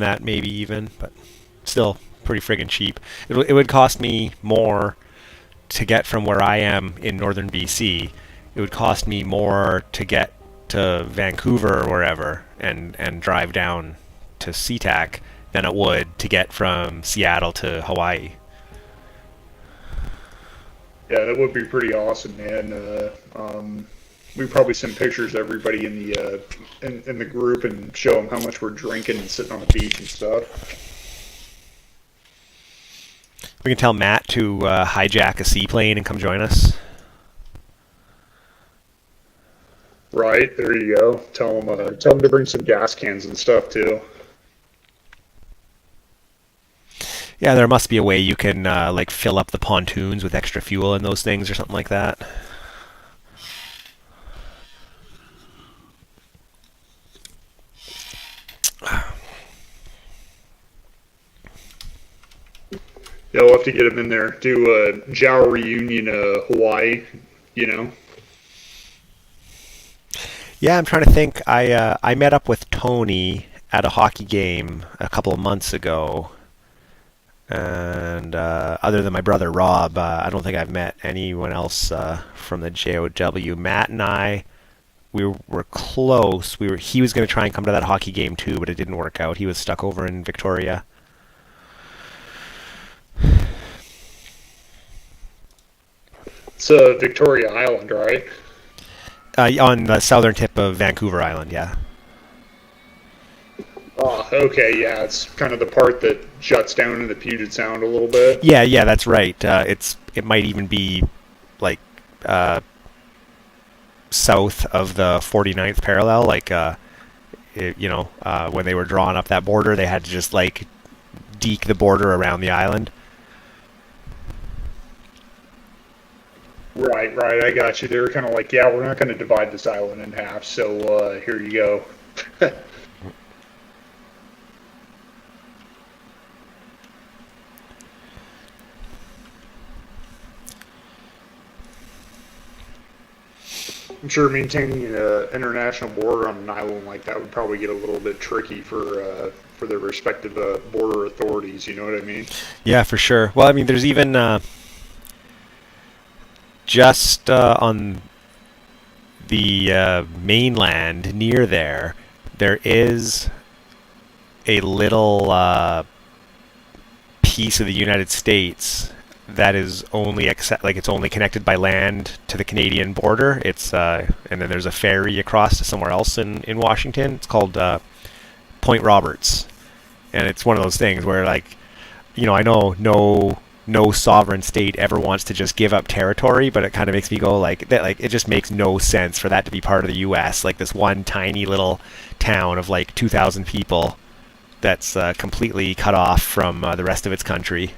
that maybe even, but still pretty friggin' cheap. It would cost me more to get from where I am in northern BC. It would cost me more to get to Vancouver or wherever and drive down to SeaTac than it would to get from Seattle to Hawaii. Yeah, that would be pretty awesome, man. We probably send pictures to everybody in the group and show them how much we're drinking and sitting on the beach and stuff. We can tell Matt to hijack a seaplane and come join us. Right there, you go. Tell them to bring some gas cans and stuff too. Yeah, there must be a way you can like fill up the pontoons with extra fuel in those things or something like that. Yeah, we'll have to get them in there. Do a Jow reunion, Hawaii. You know. Yeah, I'm trying to think. I met up with Tony at a hockey game a couple of months ago, and other than my brother Rob, I don't think I've met anyone else from the JOW. Matt and I, we were close. He was going to try and come to that hockey game too, but it didn't work out. He was stuck over in Victoria. It's Victoria Island, right? On the southern tip of Vancouver Island, yeah. Oh, okay, yeah. It's kind of the part that juts down into the Puget Sound a little bit. Yeah, that's right. It might even be like south of the 49th parallel. Like when they were drawing up that border, they had to just like deke the border around the island. Right. I got you. They were kind of like, yeah, we're not going to divide this island in half, so here you go. I'm sure maintaining an international border on an island like that would probably get a little bit tricky for the respective border authorities. You know what I mean? Yeah, for sure. Well, I mean, there's even just on the mainland near there, there is a little piece of the United States that is only it's only connected by land to the Canadian border. It's and then there's a ferry across to somewhere else in Washington. It's called Point Roberts, and it's one of those things where I know no sovereign state ever wants to just give up territory, but it kind of makes me go like that. Like it just makes no sense for that to be part of the U.S. Like this one tiny little town of like 2,000 people that's completely cut off from the rest of its country.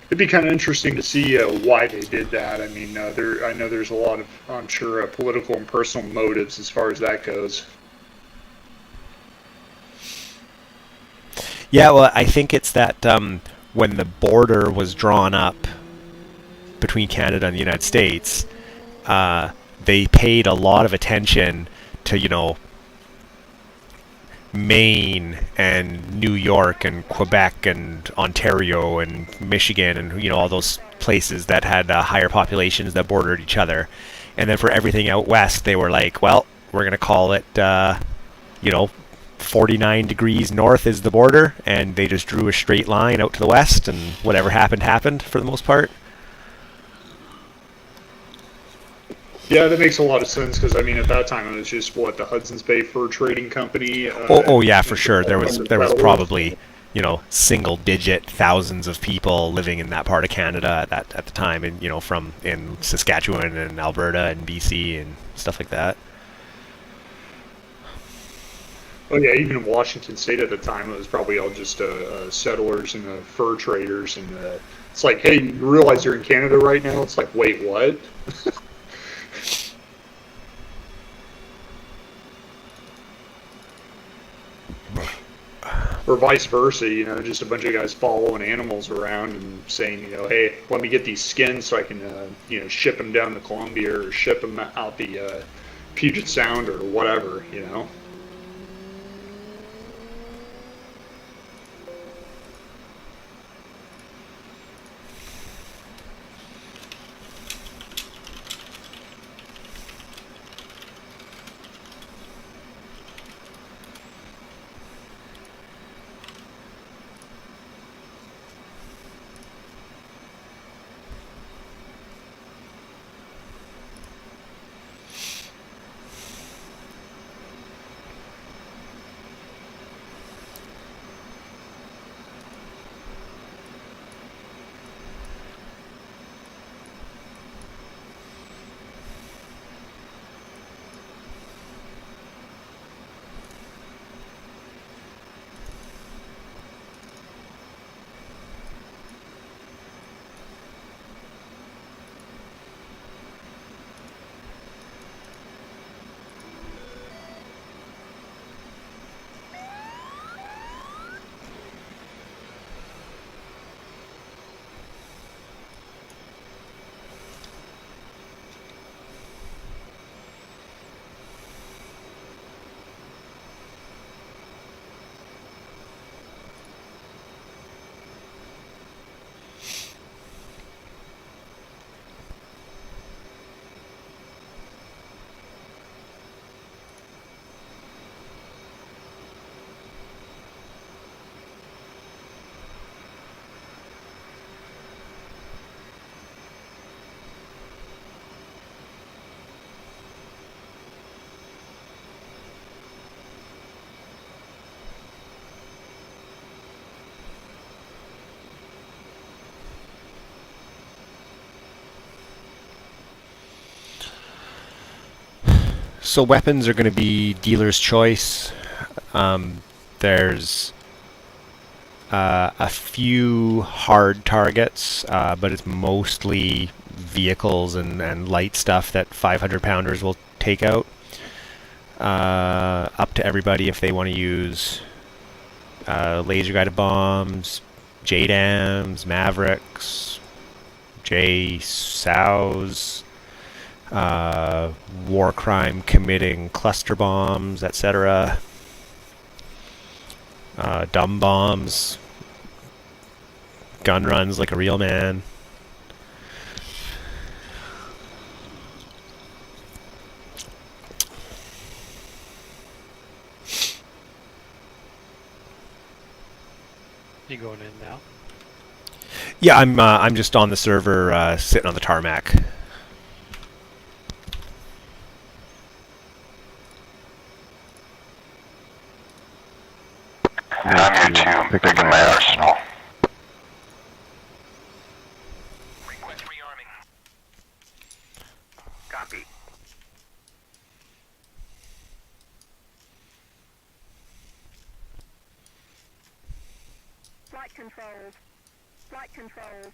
It'd be kind of interesting to see why they did that. I mean, I know there's a lot of, I'm sure, political and personal motives as far as that goes. Yeah, well, I think it's that when the border was drawn up between Canada and the United States, they paid a lot of attention to, Maine and New York and Quebec and Ontario and Michigan and, all those places that had higher populations that bordered each other. And then for everything out west, they were like, well, we're going to call it, 49 degrees north is the border, and they just drew a straight line out to the west, and whatever happened for the most part. Yeah, that makes a lot of sense because I mean, at that time it was just the Hudson's Bay Fur Trading Company. Oh yeah, for sure. There was probably single digit thousands of people living in that part of Canada at the time, and from in Saskatchewan and Alberta and BC and stuff like that. Oh yeah, even in Washington State at the time, it was probably all just settlers and fur traders, and it's like, hey, you realize you're in Canada right now? It's like, wait, what? Or vice versa, just a bunch of guys following animals around and saying, hey, let me get these skins so I can, ship them down to Columbia or ship them out the Puget Sound or whatever. So weapons are going to be dealer's choice. There's a few hard targets, but it's mostly vehicles and light stuff that 500 pounders will take out. Up to everybody if they want to use laser guided bombs, JDAMs, Mavericks, J-SOWs, war crime committing cluster bombs, etc. Dumb bombs, gun runs like a real man. You going in now? Yeah, I'm just on the server, sitting on the tarmac. I'm here too, picking my arsenal. Request rearming. Copy. Flight controls. Flight controls.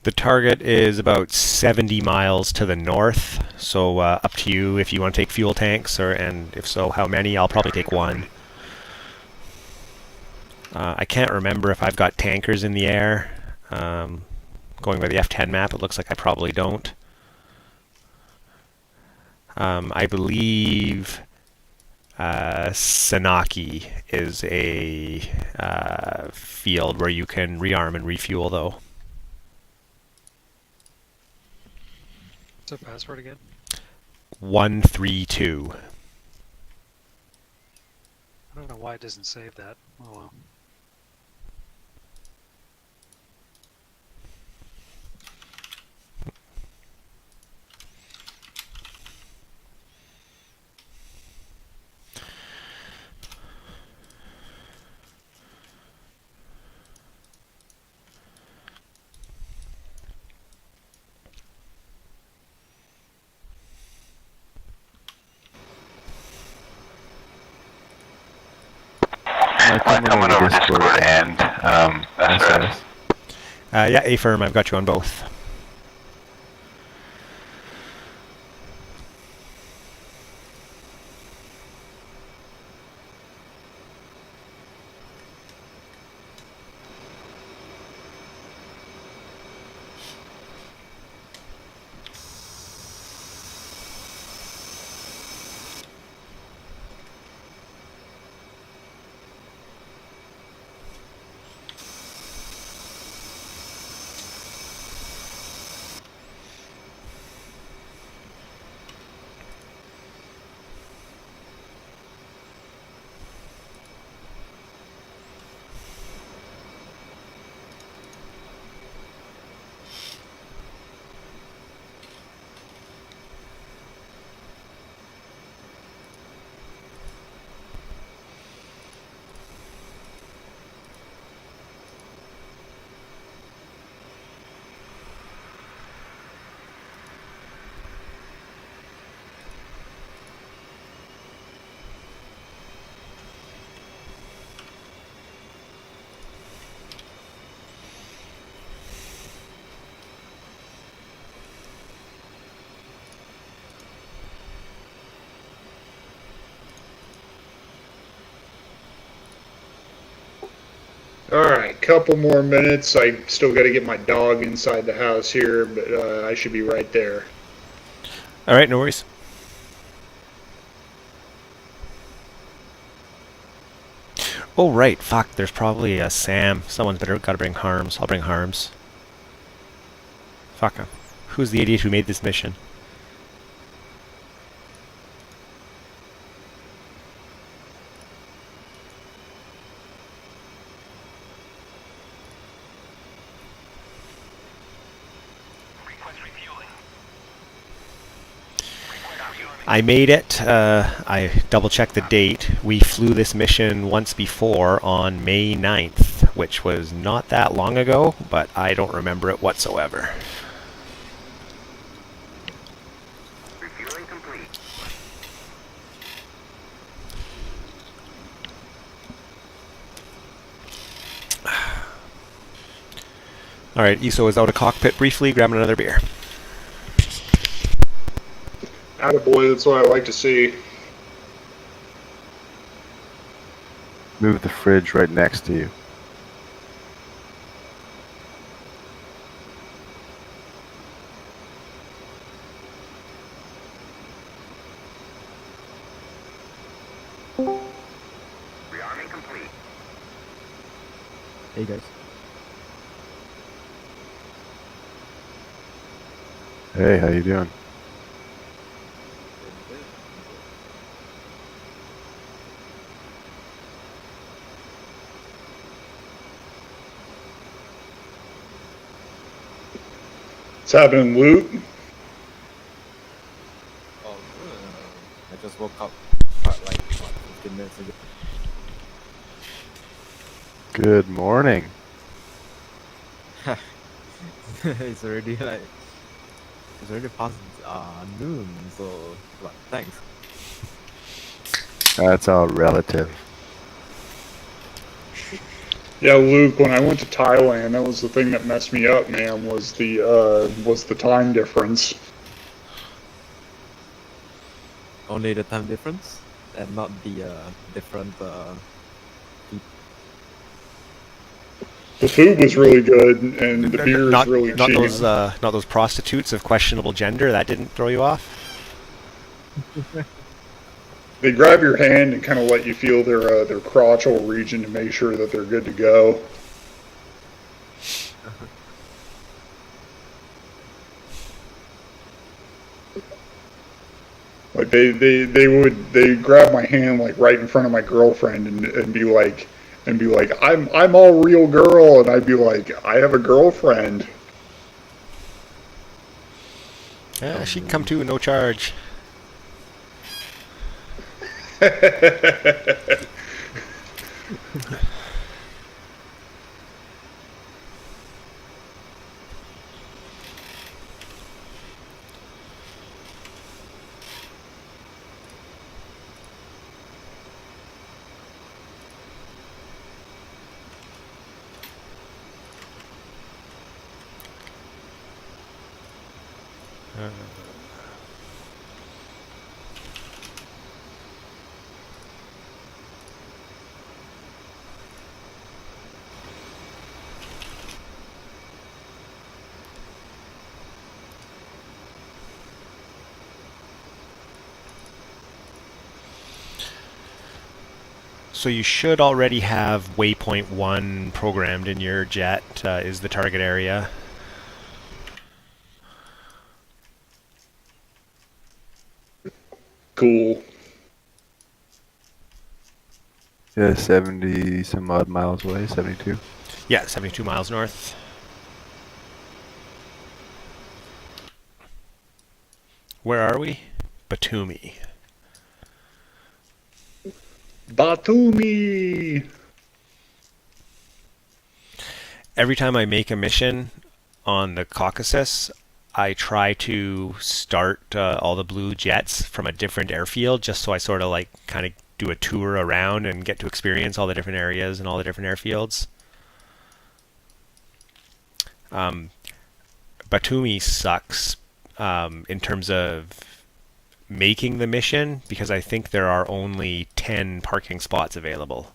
The target is about 70 miles to the north, so up to you if you want to take fuel tanks, and if so, how many. I'll probably take one. I can't remember if I've got tankers in the air. Going by the F10 map, it looks like I probably don't. I believe Sanaki is a field where you can rearm and refuel, though. What's the password again? 132. I don't know why it doesn't save that. Oh well. I'm coming over Discord and SRS. Yeah, A-Firm, I've got you on both. Alright, couple more minutes. I still got to get my dog inside the house here, but I should be right there. All right, no worries. Oh, right. Fuck, there's probably a Sam. Someone's got to bring Harms. I'll bring Harms. Fuck him. Who's the idiot who made this mission? I made it. I double-checked the date. We flew this mission once before on May 9th, which was not that long ago, but I don't remember it whatsoever. Refueling complete. Alright, ESO is out of cockpit briefly, grabbing another beer. Attaboy, that's what I like to see. Move the fridge right next to you. Rearming complete. Hey guys. Hey, how you doing? What's happening, Luke? Oh, I just woke up like what, 15 minutes ago. Good morning. It's already past noon, so what, thanks. That's all relative. Yeah, Luke. When I went to Thailand, that was the thing that messed me up, man. Was the time difference. Only the time difference and not the different The food was really good, and the beer is really not cheap. those prostitutes of questionable gender. That didn't throw you off? They grab your hand and kind of let you feel their crotchal region to make sure that they're good to go. Like they grab my hand like right in front of my girlfriend and be like I'm all real girl, and I'd be like, I have a girlfriend. Yeah, she'd come to, no charge. So you should already have waypoint 1 programmed in your jet, is the target area. Cool. Yeah, 70 some odd miles away, 72. Yeah, 72 miles north. Where are we? Batumi. Batumi. Every time I make a mission on the Caucasus, I try to start all the blue jets from a different airfield, just so I sort of like kind of do a tour around and get to experience all the different areas and all the different airfields. Batumi sucks in terms of making the mission, because I think there are only 10 parking spots available.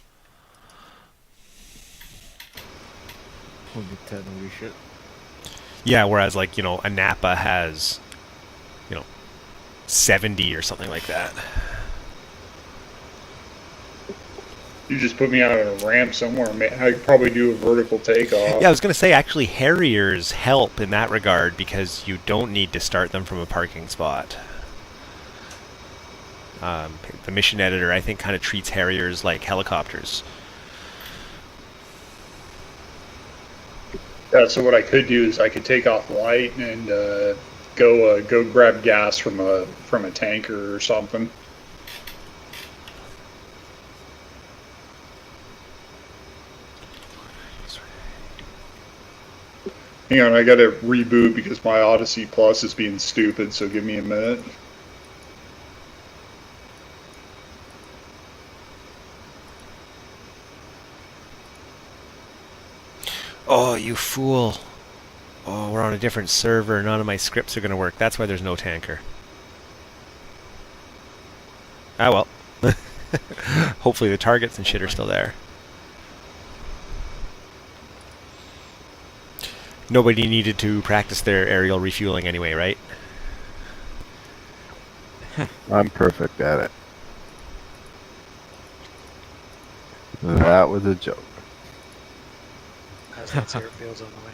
only 10 we should. Yeah, whereas like, you know, a Napa has, 70 or something like that. You just put me out on a ramp somewhere, man. I could probably do a vertical takeoff. Yeah, I was going to say, actually, Harriers help in that regard because you don't need to start them from a parking spot. The mission editor, I think, kind of treats Harriers like helicopters. Yeah, so what I could do is I could take off light and go grab gas from a tanker or something. Hang on, I gotta reboot because my Odyssey Plus is being stupid, so give me a minute. Oh, you fool. Oh, we're on a different server. None of my scripts are going to work. That's why there's no tanker. Ah, well. Hopefully the targets and shit are still there. Nobody needed to practice their aerial refueling anyway, right? I'm perfect at it. That was a joke. As that airfield's on the way.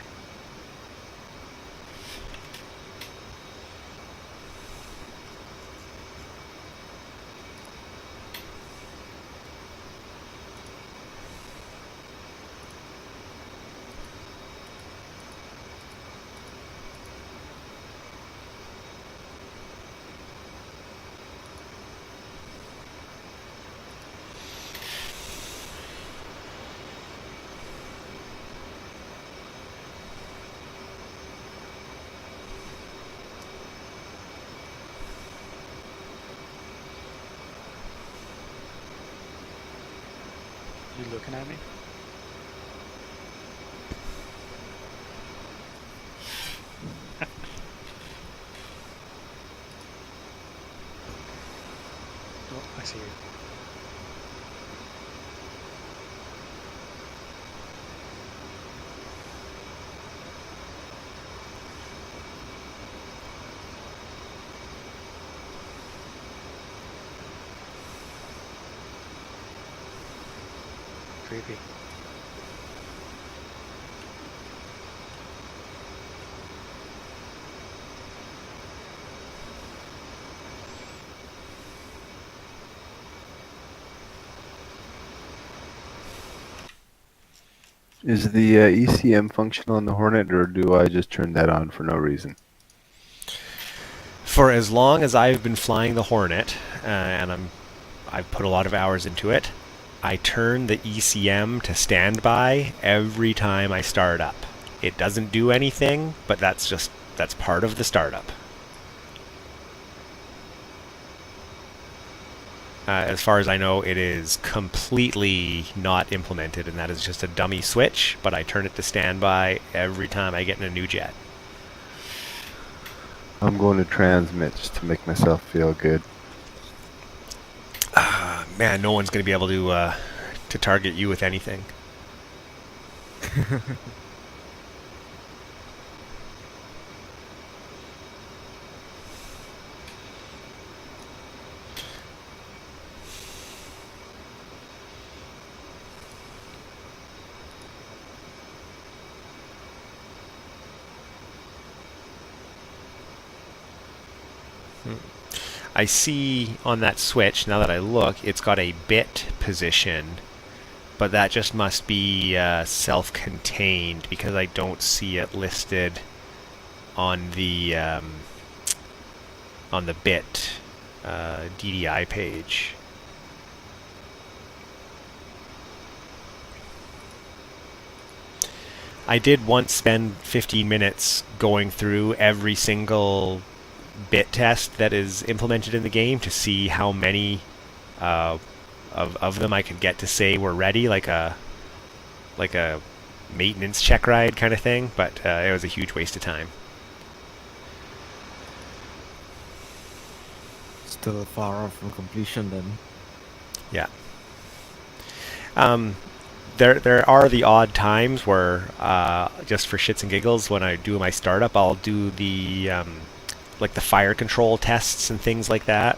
You looking at me? Oh, I see you. Creepy. Is the ECM functional on the Hornet, or do I just turn that on for no reason? For as long as I've been flying the Hornet, and I've put a lot of hours into it, I turn the ECM to standby every time I start up. It doesn't do anything, but that's part of the startup. As far as I know, it is completely not implemented, and that is just a dummy switch, but I turn it to standby every time I get in a new jet. I'm going to transmit just to make myself feel good. Man, no one's going to be able to target you with anything. I see on that switch, now that I look, it's got a bit position, but that just must be self-contained because I don't see it listed on the bit DDI page. I did once spend 15 minutes going through every single bit test that is implemented in the game to see how many of them I could get to say were ready, like a maintenance check ride kind of thing, but it was a huge waste of time. Still far off from completion then. Yeah. There are the odd times where just for shits and giggles, when I do my startup, I'll do the like the fire control tests and things like that.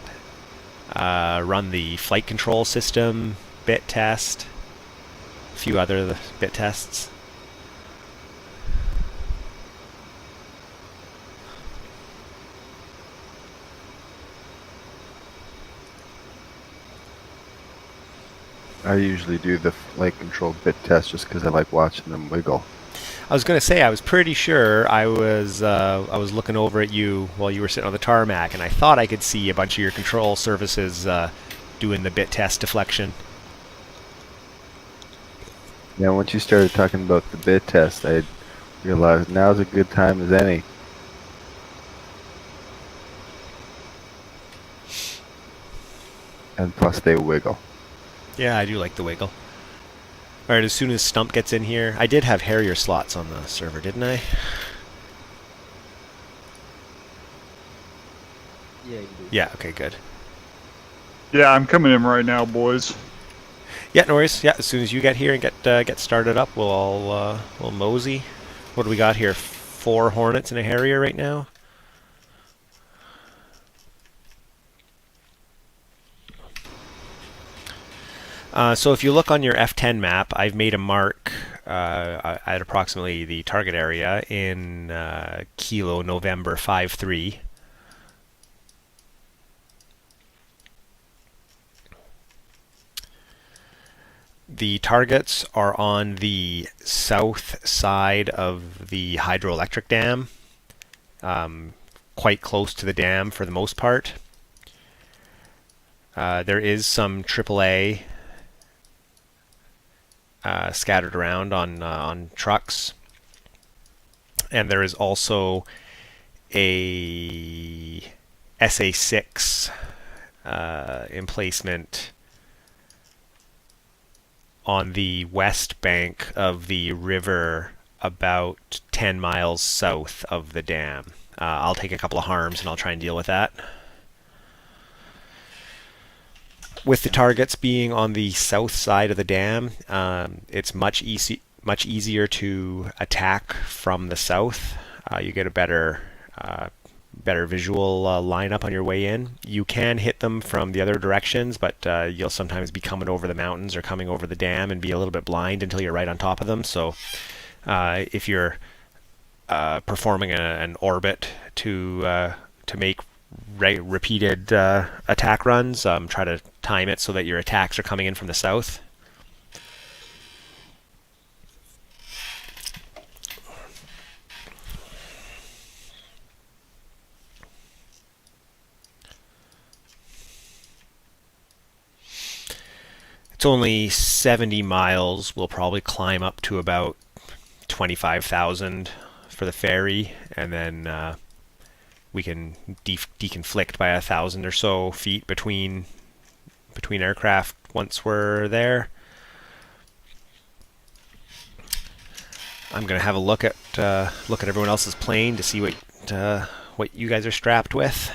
Run the flight control system bit test. A few other bit tests. I usually do the flight control bit test just because I like watching them wiggle. I was gonna say I was pretty sure I was looking over at you while you were sitting on the tarmac, and I thought I could see a bunch of your control surfaces doing the bit test deflection. Yeah, once you started talking about the bit test, I realized now's a good time as any. And plus they wiggle. Yeah, I do like the wiggle. All right, as soon as Stump gets in here, I did have Harrier slots on the server, didn't I? Yeah, you do. Yeah. Okay. Good. Yeah, I'm coming in right now, boys. Yeah, no worries. Yeah, as soon as you get here and get started up, we'll all we'll mosey. What do we got here? 4 Hornets and a Harrier right now. So if you look on your F10 map, I've made a mark at approximately the target area in Kilo November 53. The targets are on the south side of the hydroelectric dam, quite close to the dam for the most part. There is some AAA scattered around on trucks, and there is also a SA6 emplacement on the west bank of the river, about 10 miles south of the dam. I'll take a couple of harms and I'll try and deal with that. With the targets being on the south side of the dam, it's much easier to attack from the south. You get a better visual lineup on your way in. You can hit them from the other directions, but you'll sometimes be coming over the mountains or coming over the dam and be a little bit blind until you're right on top of them. So if you're performing an orbit to make repeated attack runs, try to time it so that your attacks are coming in from the south. It's only 70 miles. We'll probably climb up to about 25,000 for the ferry, and then we can deconflict by 1,000 or so feet between aircraft once we're there. I'm gonna have a look at everyone else's plane to see what you guys are strapped with.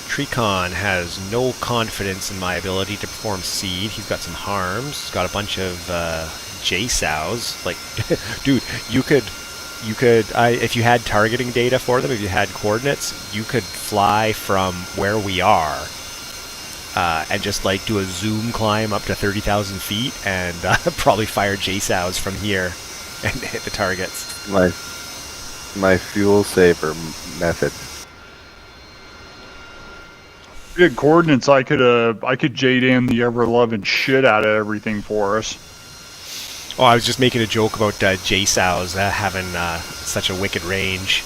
Trecon has no confidence in my ability to perform seed. He's got some harms. He's got a bunch of JSOWs. Like, dude, you could, if you had targeting data for them, if you had coordinates, you could fly from where we are and just like do a zoom climb up to 30,000 feet and probably fire JSOWs from here and hit the targets. My fuel saver method. If you had coordinates, I could JDAM the ever-loving shit out of everything for us. Oh, I was just making a joke about JSOWs having such a wicked range.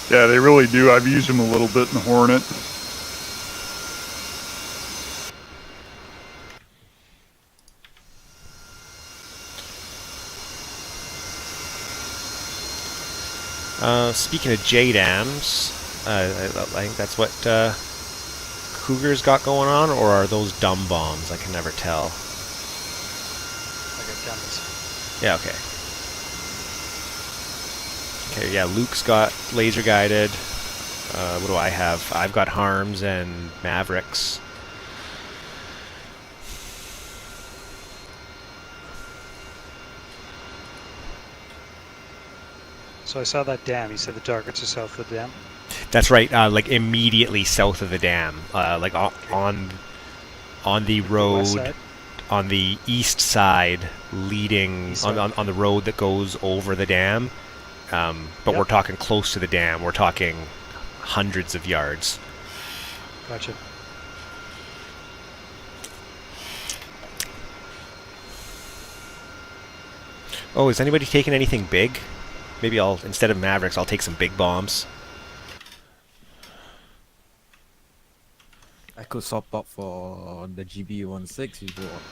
Yeah, they really do. I've used them a little bit in the Hornet. Speaking of JDAMs, I think that's what Cougar's got going on, or are those dumb bombs? I can never tell. I got dummies. Yeah, okay. Okay, yeah, Luke's got laser guided. What do I have? I've got Harms and Mavericks. So I saw that dam. You said the targets are south of the dam? That's right, like immediately south of the dam, like on the road, West side? on the east side, leading East on the road that goes over the dam. But Yep. we're talking close to the dam. We're talking hundreds of yards. Gotcha. Oh, is anybody taking anything big? Maybe instead of Mavericks, I'll take some big bombs. I could swap out for the GB16 if you want.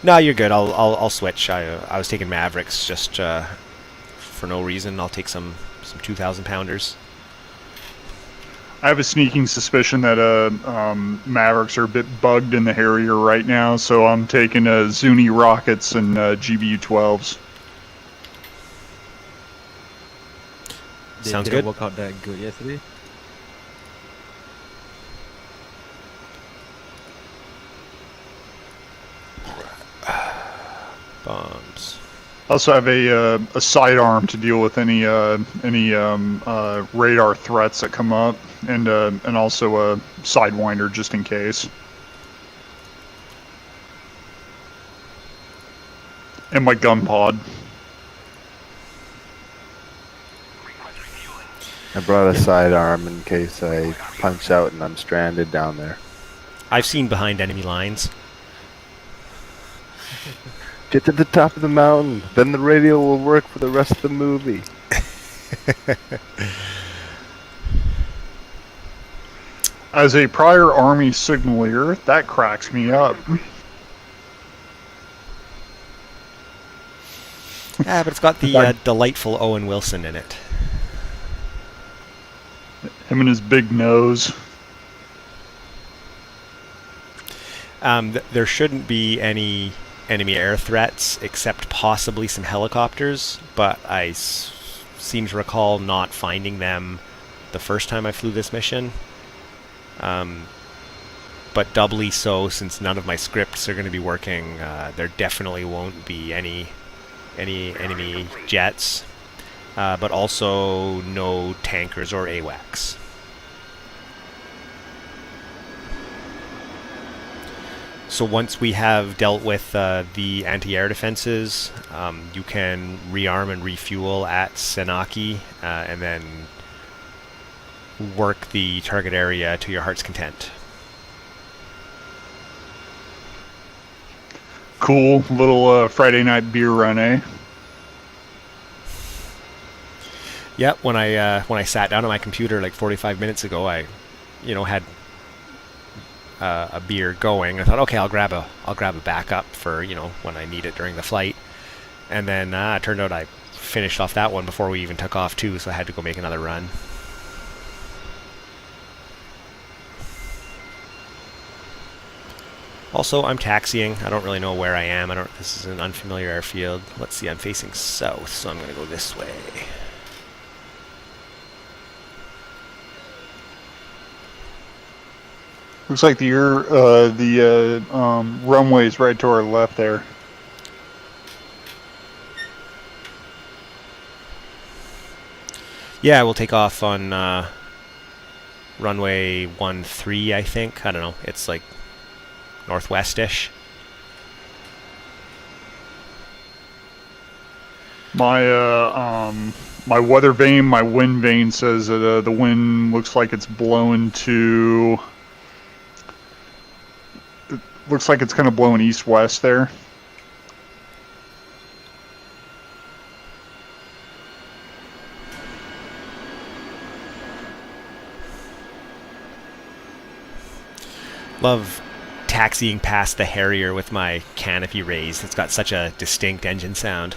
No, you're good. I'll switch. I was taking Mavericks just for no reason. I'll take some 2,000 pounders. I have a sneaking suspicion that Mavericks are a bit bugged in the Harrier right now, so I'm taking Zuni rockets and GBU-12s. They Sounds didn't good. work out that good yesterday. Bombs. I also have a sidearm to deal with any radar threats that come up, and also a sidewinder just in case. And my gun pod. I brought a sidearm in case I punch out and I'm stranded down there. I've seen behind enemy lines. Get to the top of the mountain, then the radio will work for the rest of the movie. As a prior Army signaler, that cracks me up. Yeah, but it's got the delightful Owen Wilson in it. Him and his big nose. There shouldn't be any enemy air threats except possibly some helicopters, but I seem to recall not finding them the first time I flew this mission. But doubly so since none of my scripts are going to be working. There definitely won't be any enemy jets, but also no tankers or AWACS. So once we have dealt with the anti-air defenses, you can rearm and refuel at Senaki, and then work the target area to your heart's content. Cool little Friday night beer run, eh? Yep. When I sat down at my computer like 45 minutes ago, I, had a beer going. I thought, okay, I'll grab a backup for when I need it during the flight. And then it turned out I finished off that one before we even took off too, so I had to go make another run. Also, I'm taxiing. I don't really know where I am. This is an unfamiliar airfield. Let's see, I'm facing south, so I'm going to go this way. Looks like the runway's right to our left there. Yeah, we'll take off on runway 13, I think. I don't know. It's like northwest-ish. My weather vane, my wind vane says that the wind looks like it's blowing to. It looks like it's kind of blowing east-west there. Love taxiing past the Harrier with my canopy raised. It's got such a distinct engine sound.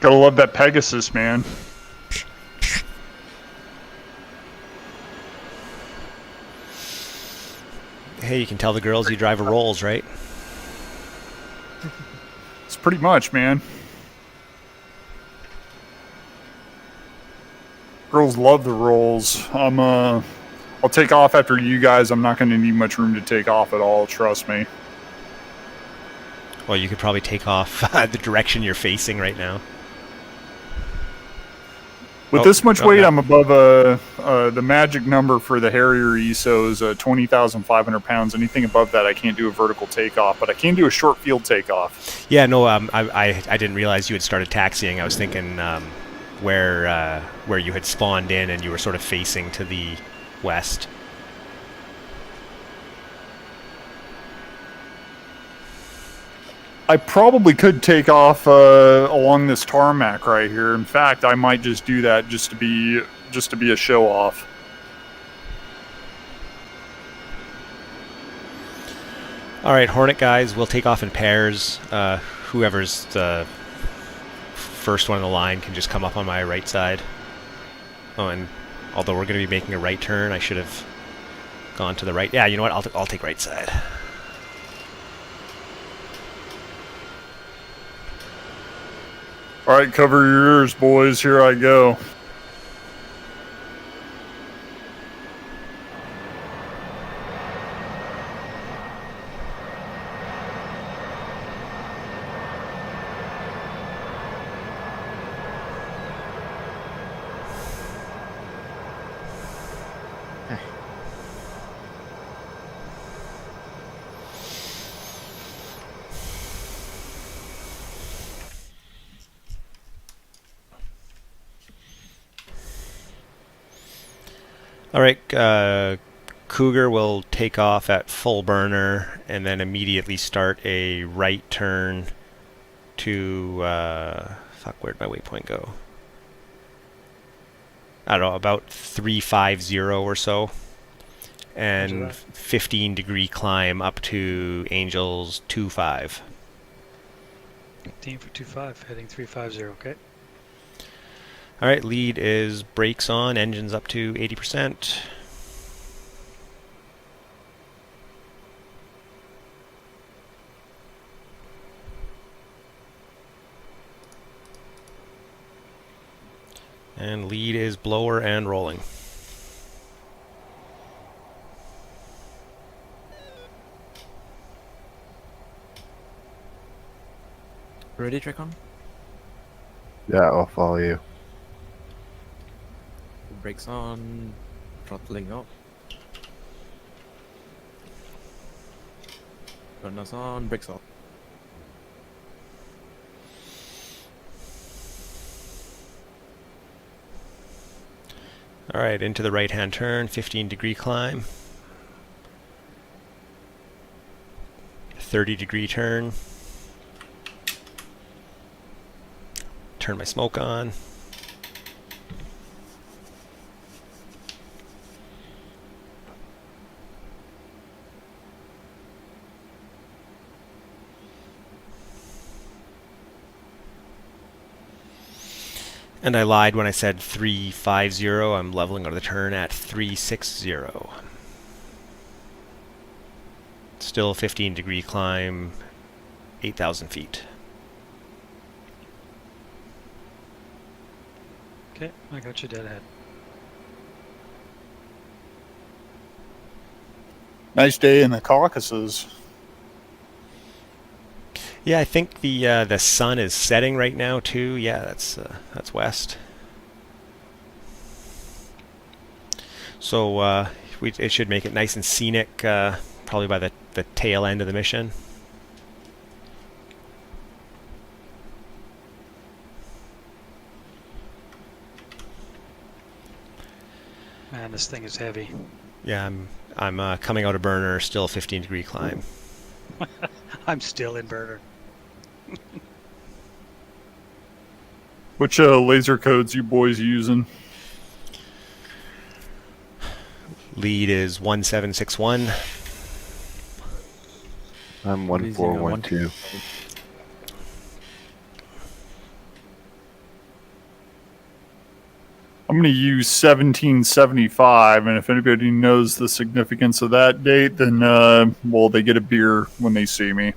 Gotta love that Pegasus, man. Hey, you can tell the girls you drive a Rolls, right? It's pretty much, man. Girls love the rolls. I'll take off after you guys. I'm not going to need much room to take off at all, trust me. Well, you could probably take off the direction you're facing right now. With this much weight, I'm above the magic number for the Harrier ESO is 20,500 pounds. Anything above that, I can't do a vertical takeoff, but I can do a short field takeoff. Yeah, no, I didn't realize you had started taxiing. I was thinking where you had spawned in and you were sort of facing to the west. I probably could take off along this tarmac right here. In fact, I might just do that just to be a show off. All right, Hornet guys, we'll take off in pairs. Whoever's the first one in the line can just come up on my right side. Oh, and although we're going to be making a right turn, I should have gone to the right. Yeah, you know what? I'll take right side. All right, cover your ears, boys. Here I go. All right, Cougar will take off at full burner and then immediately start a right turn to, where'd my waypoint go? I don't know, about 350 or so. And 15-degree climb up to Angels 25. Team for 25, heading 350, okay. All right, lead is brakes on, engines up to 80%. And lead is blower and rolling. Ready, Tricon? Yeah, I'll follow you. Brakes on, throttling up. Runners on, brakes off. All right, into the right-hand turn, 15-degree climb. 30-degree turn. Turn my smoke on. And I lied when I said 350. I'm leveling on the turn at 360. Still 15-degree climb, 8,000 feet. Okay, I got you dead ahead. Nice day in the Caucasus. Yeah, I think the sun is setting right now too. Yeah, that's west. So it should make it nice and scenic, probably by the tail end of the mission. Man, this thing is heavy. Yeah, I'm coming out of burner, still 15-degree climb. I'm still in burner. Which laser codes you boys using? Lead is 1761. I'm 1412. I'm going to use 1775, and if anybody knows the significance of that date, then, well, they get a beer when they see me.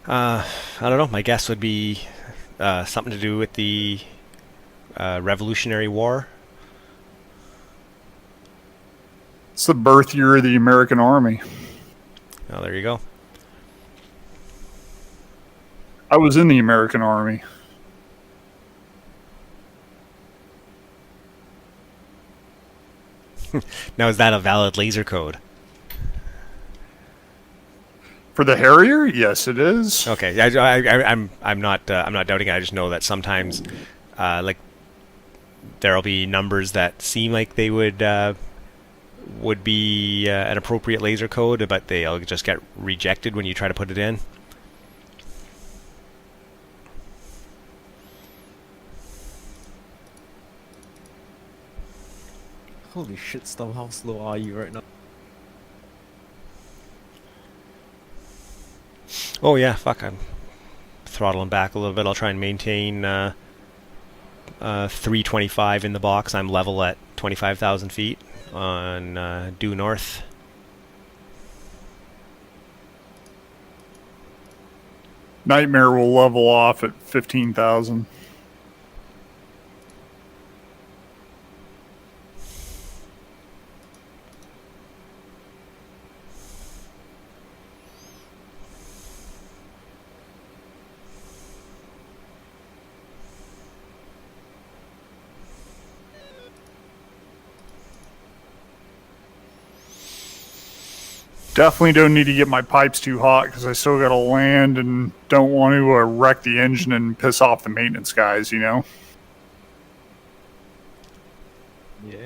I don't know. My guess would be something to do with the Revolutionary War. It's the birth year of the American Army. Oh, there you go. I was in the American Army. Now, is that a valid laser code? For the Harrier, yes, it is. Okay, I'm not doubting it. I just know that sometimes, like, there'll be numbers that seem like they would be an appropriate laser code, but they'll just get rejected when you try to put it in. Holy shit, Stub, how slow are you right now? Oh yeah, fuck, I'm throttling back a little bit. I'll try and maintain 325 in the box. I'm level at 25,000 feet on due north. Nightmare will level off at 15,000. Definitely don't need to get my pipes too hot because I still got to land and don't want to wreck the engine and piss off the maintenance guys, you know? Yeah.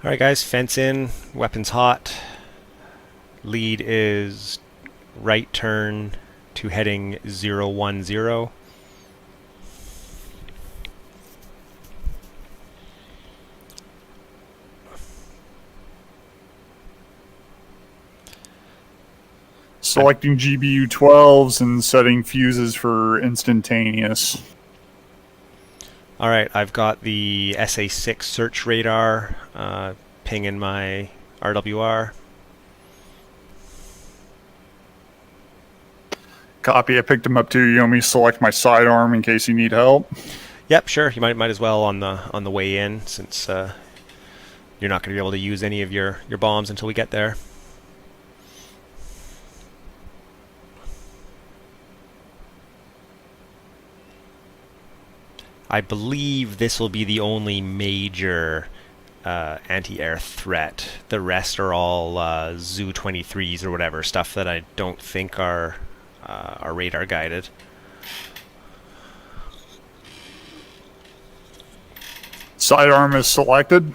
Alright guys, fence in, weapons hot. Lead is right turn to heading 010. Selecting GBU 12s and setting fuses for instantaneous. Alright, I've got the SA6 search radar pinging my RWR. Copy, I picked him up too. You want me to select my sidearm in case you need help? Yep, sure. You might as well on the way in, since you're not going to be able to use any of your bombs until we get there. I believe this will be the only major anti-air threat. The rest are all Zu-23s or whatever, stuff that I don't think are radar guided. Sidearm is selected.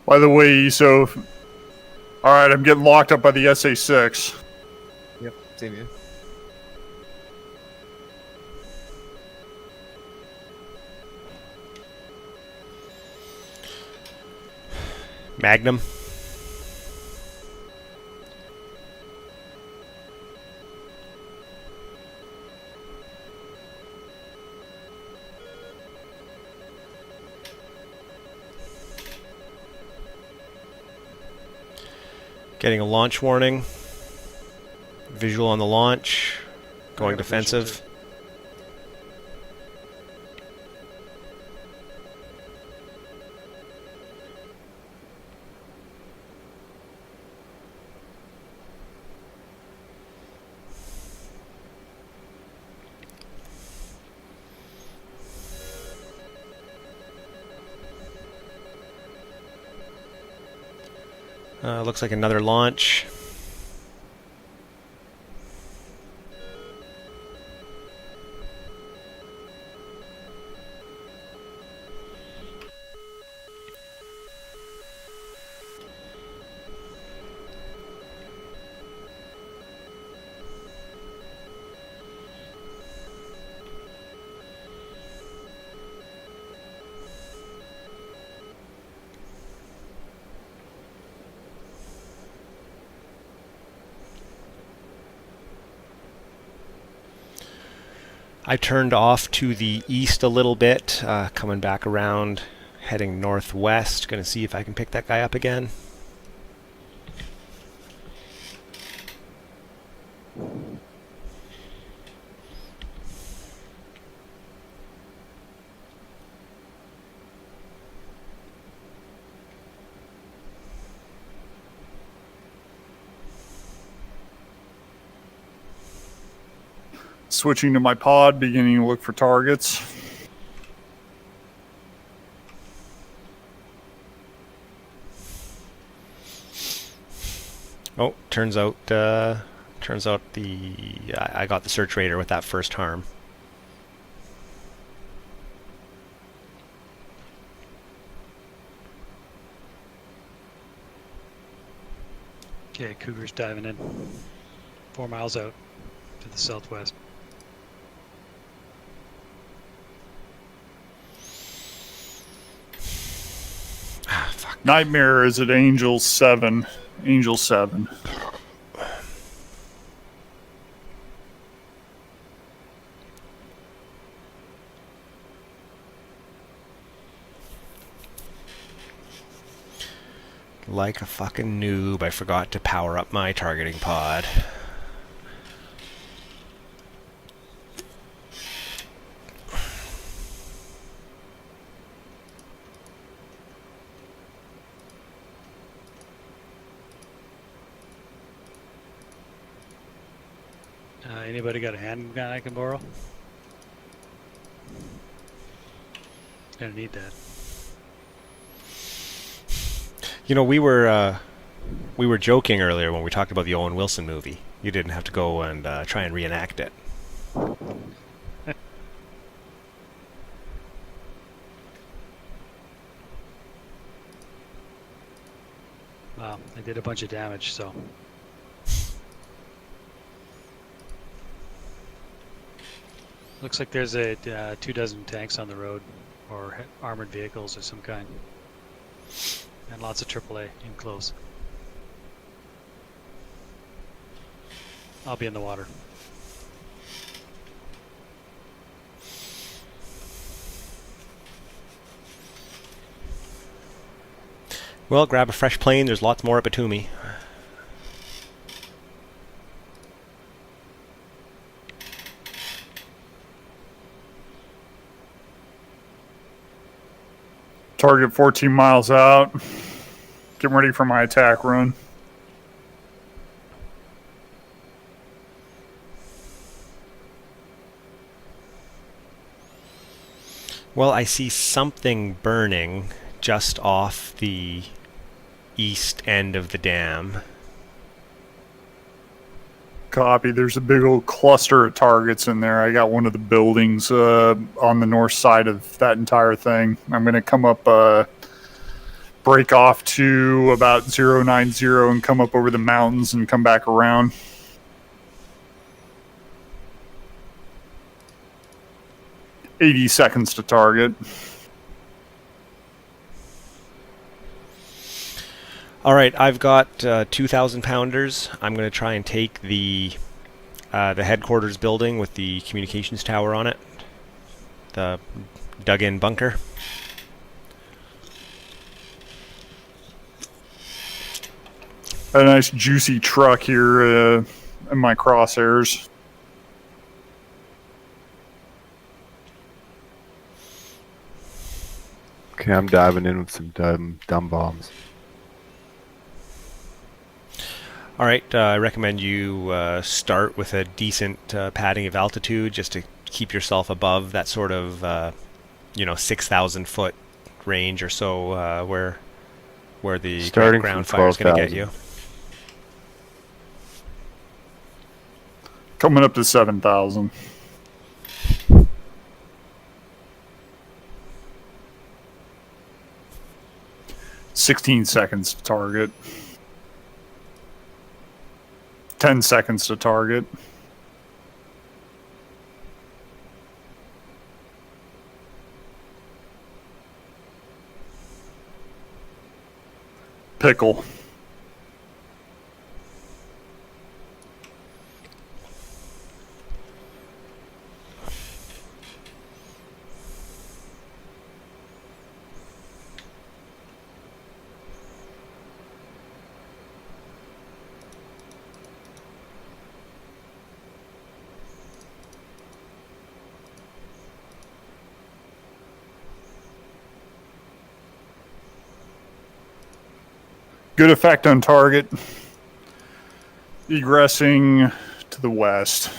By the way, so... Alright, I'm getting locked up by the SA6. Yep, same here. Magnum. Getting a launch warning. Visual on the launch. Going defensive. Looks like another launch. I turned off to the east a little bit, coming back around, heading northwest. Gonna see if I can pick that guy up again. Switching to my pod, beginning to look for targets. Oh, turns out I got the search radar with that first harm. Okay, Cougar's diving in. 4 miles out to the southwest. Fuck. Nightmare is at Angel 7. Angel 7. Like a fucking noob, I forgot to power up my targeting pod. Anybody got a handgun I can borrow? Gonna need that. You know, we were joking earlier when we talked about the Owen Wilson movie. You didn't have to go and try and reenact it. Wow, I did a bunch of damage, so. Looks like there's a 24 tanks on the road, or armored vehicles of some kind. And lots of AAA in close. I'll be in the water. Well, grab a fresh plane. There's lots more up at Toomey. Target 14 miles out. Getting ready for my attack run. Well, I see something burning just off the east end of the dam. Copy. There's a big old cluster of targets in there. I got one of the buildings on the north side of that entire thing. I'm going to come up, break off to about 090 and come up over the mountains and come back around. "80 seconds to target." All right, I've got 2,000 pounders. I'm going to try and take the headquarters building with the communications tower on it, the dug-in bunker. A nice juicy truck here in my crosshairs. Okay, I'm diving in with some dumb bombs. All right, I recommend you start with a decent padding of altitude just to keep yourself above that sort of, 6,000 foot range or so where the Starting ground from fire is going to get 12,000. you. Coming up to 7,000. "16 seconds to target. 10 seconds to target. Pickle. Good effect on target. Egressing to the west.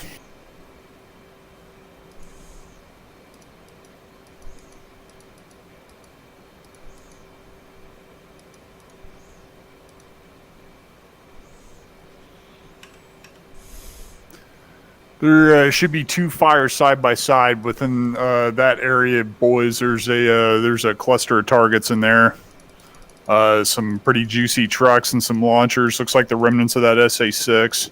There should be 2 fires side by side within that area, boys. There's a cluster of targets in there. Some pretty juicy trucks and some launchers. Looks like the remnants of that SA-6.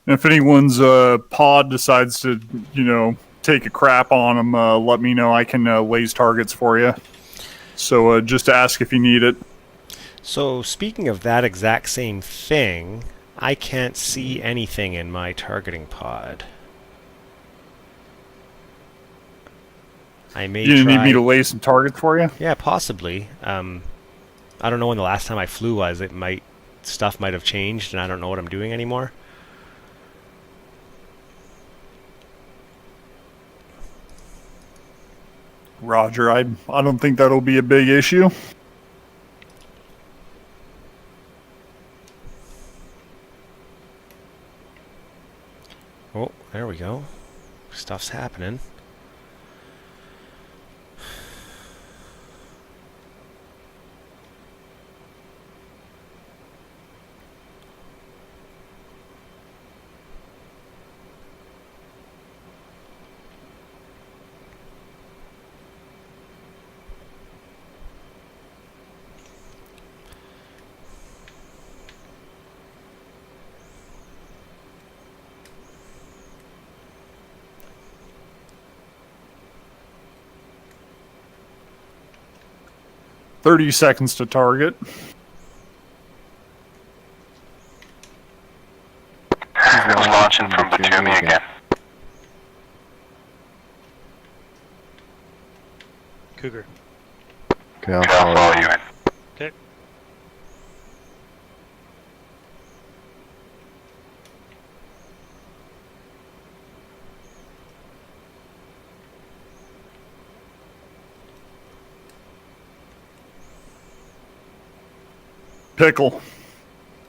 If anyone's pod decides to, take a crap on them, let me know. I can laze targets for you. So just ask if you need it. So speaking of that exact same thing, I can't see anything in my targeting pod. I may You try... need me to laze some targets for you? Yeah, possibly. I don't know when the last time I flew was. Stuff might have changed, and I don't know what I'm doing anymore. Roger, I don't think that'll be a big issue. Oh, there we go. Stuff's happening. $30 seconds to target. Who's launching from Batumi again? Cougar. Okay, I'll I'll follow you in. Okay. Pickle.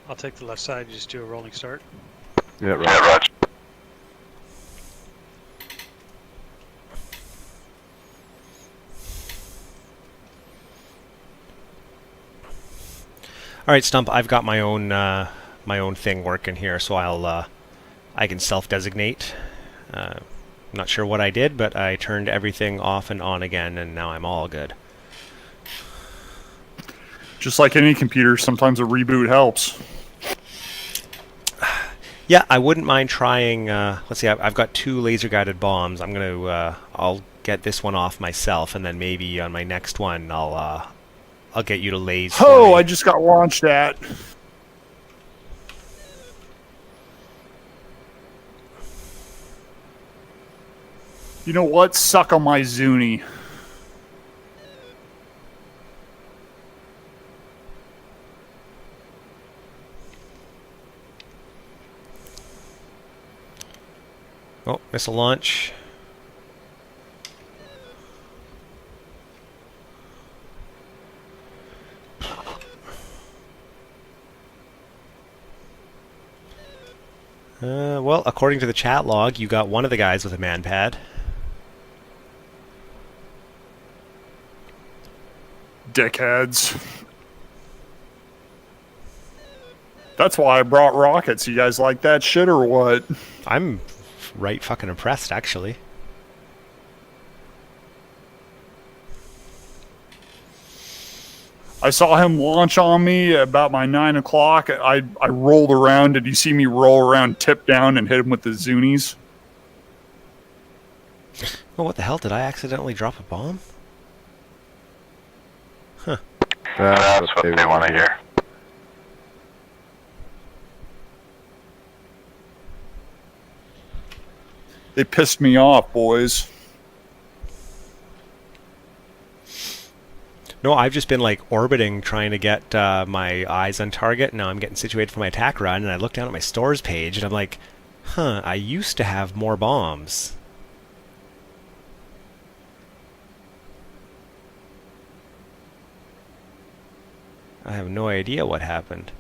I'll take the left side. Just do a rolling start. Yeah, right. Yeah, Roger. All right, Stump. I've got my own thing working here, so I can self-designate. Not sure what I did, but I turned everything off and on again, and now I'm all good. Just like any computer, sometimes a reboot helps. Yeah, I wouldn't mind trying. Let's see, I've got 2 laser-guided bombs. I'll get this one off myself, and then maybe on my next one, I'll get you to laze. Oh, I just got launched at. You know what? Suck on my Zuni. Oh, missile launch. Well, according to the chat log, you got one of the guys with a man pad. Dickheads. That's why I brought rockets. You guys like that shit or what? I'm right fucking impressed, actually. I saw him launch on me about my 9 o'clock. I rolled around. Did you see me roll around, tip down, and hit him with the Zunies? Oh, what the hell? Did I accidentally drop a bomb? That's what they want to hear. They pissed me off, boys. No, I've just been like orbiting, trying to get my eyes on target. Now I'm getting situated for my attack run, and I look down at my stores page, and I'm like, huh, I used to have more bombs. I have no idea what happened.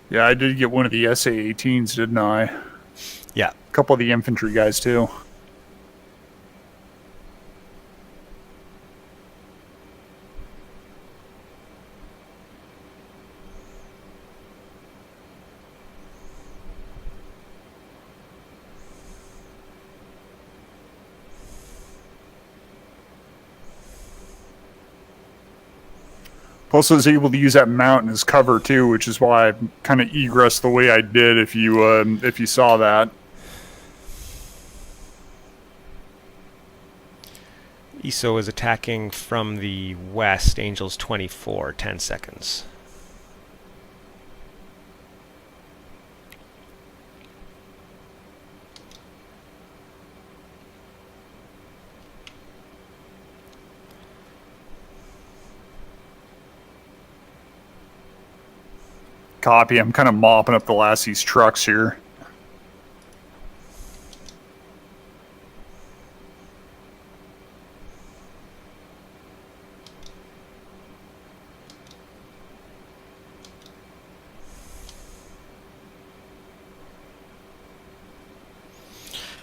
Yeah, I did get one of the SA-18s, didn't I? Yeah. A couple of the infantry guys, too. Plus, I was able to use that mountain as cover too, which is why I kind of egressed the way I did. If you saw that, ESO is attacking from the west. Angels 24, 10 seconds. copy. I'm kind of mopping up the last of these trucks here.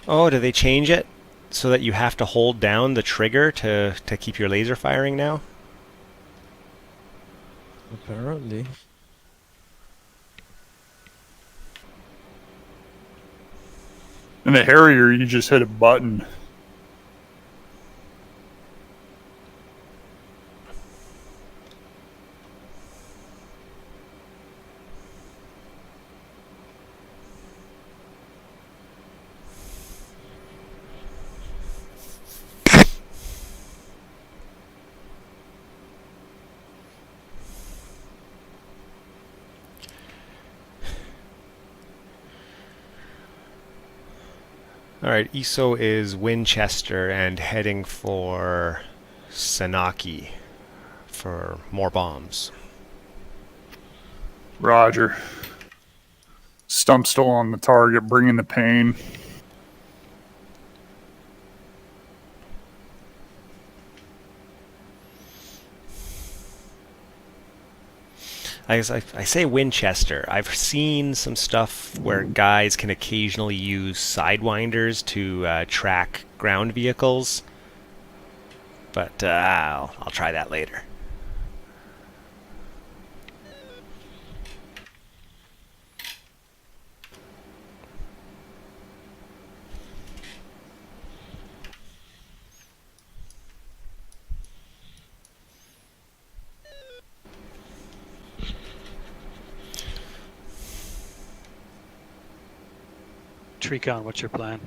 Oh, do they change it so that you have to hold down the trigger to keep your laser firing now? Apparently. In the Harrier, you just hit a button. Alright, ESO is Winchester and heading for Sanaki for more bombs. Roger. Stump still on the target, bringing the pain. I say Winchester. I've seen some stuff where guys can occasionally use sidewinders to track ground vehicles, but I'll try that later. Trecon, what's your plan?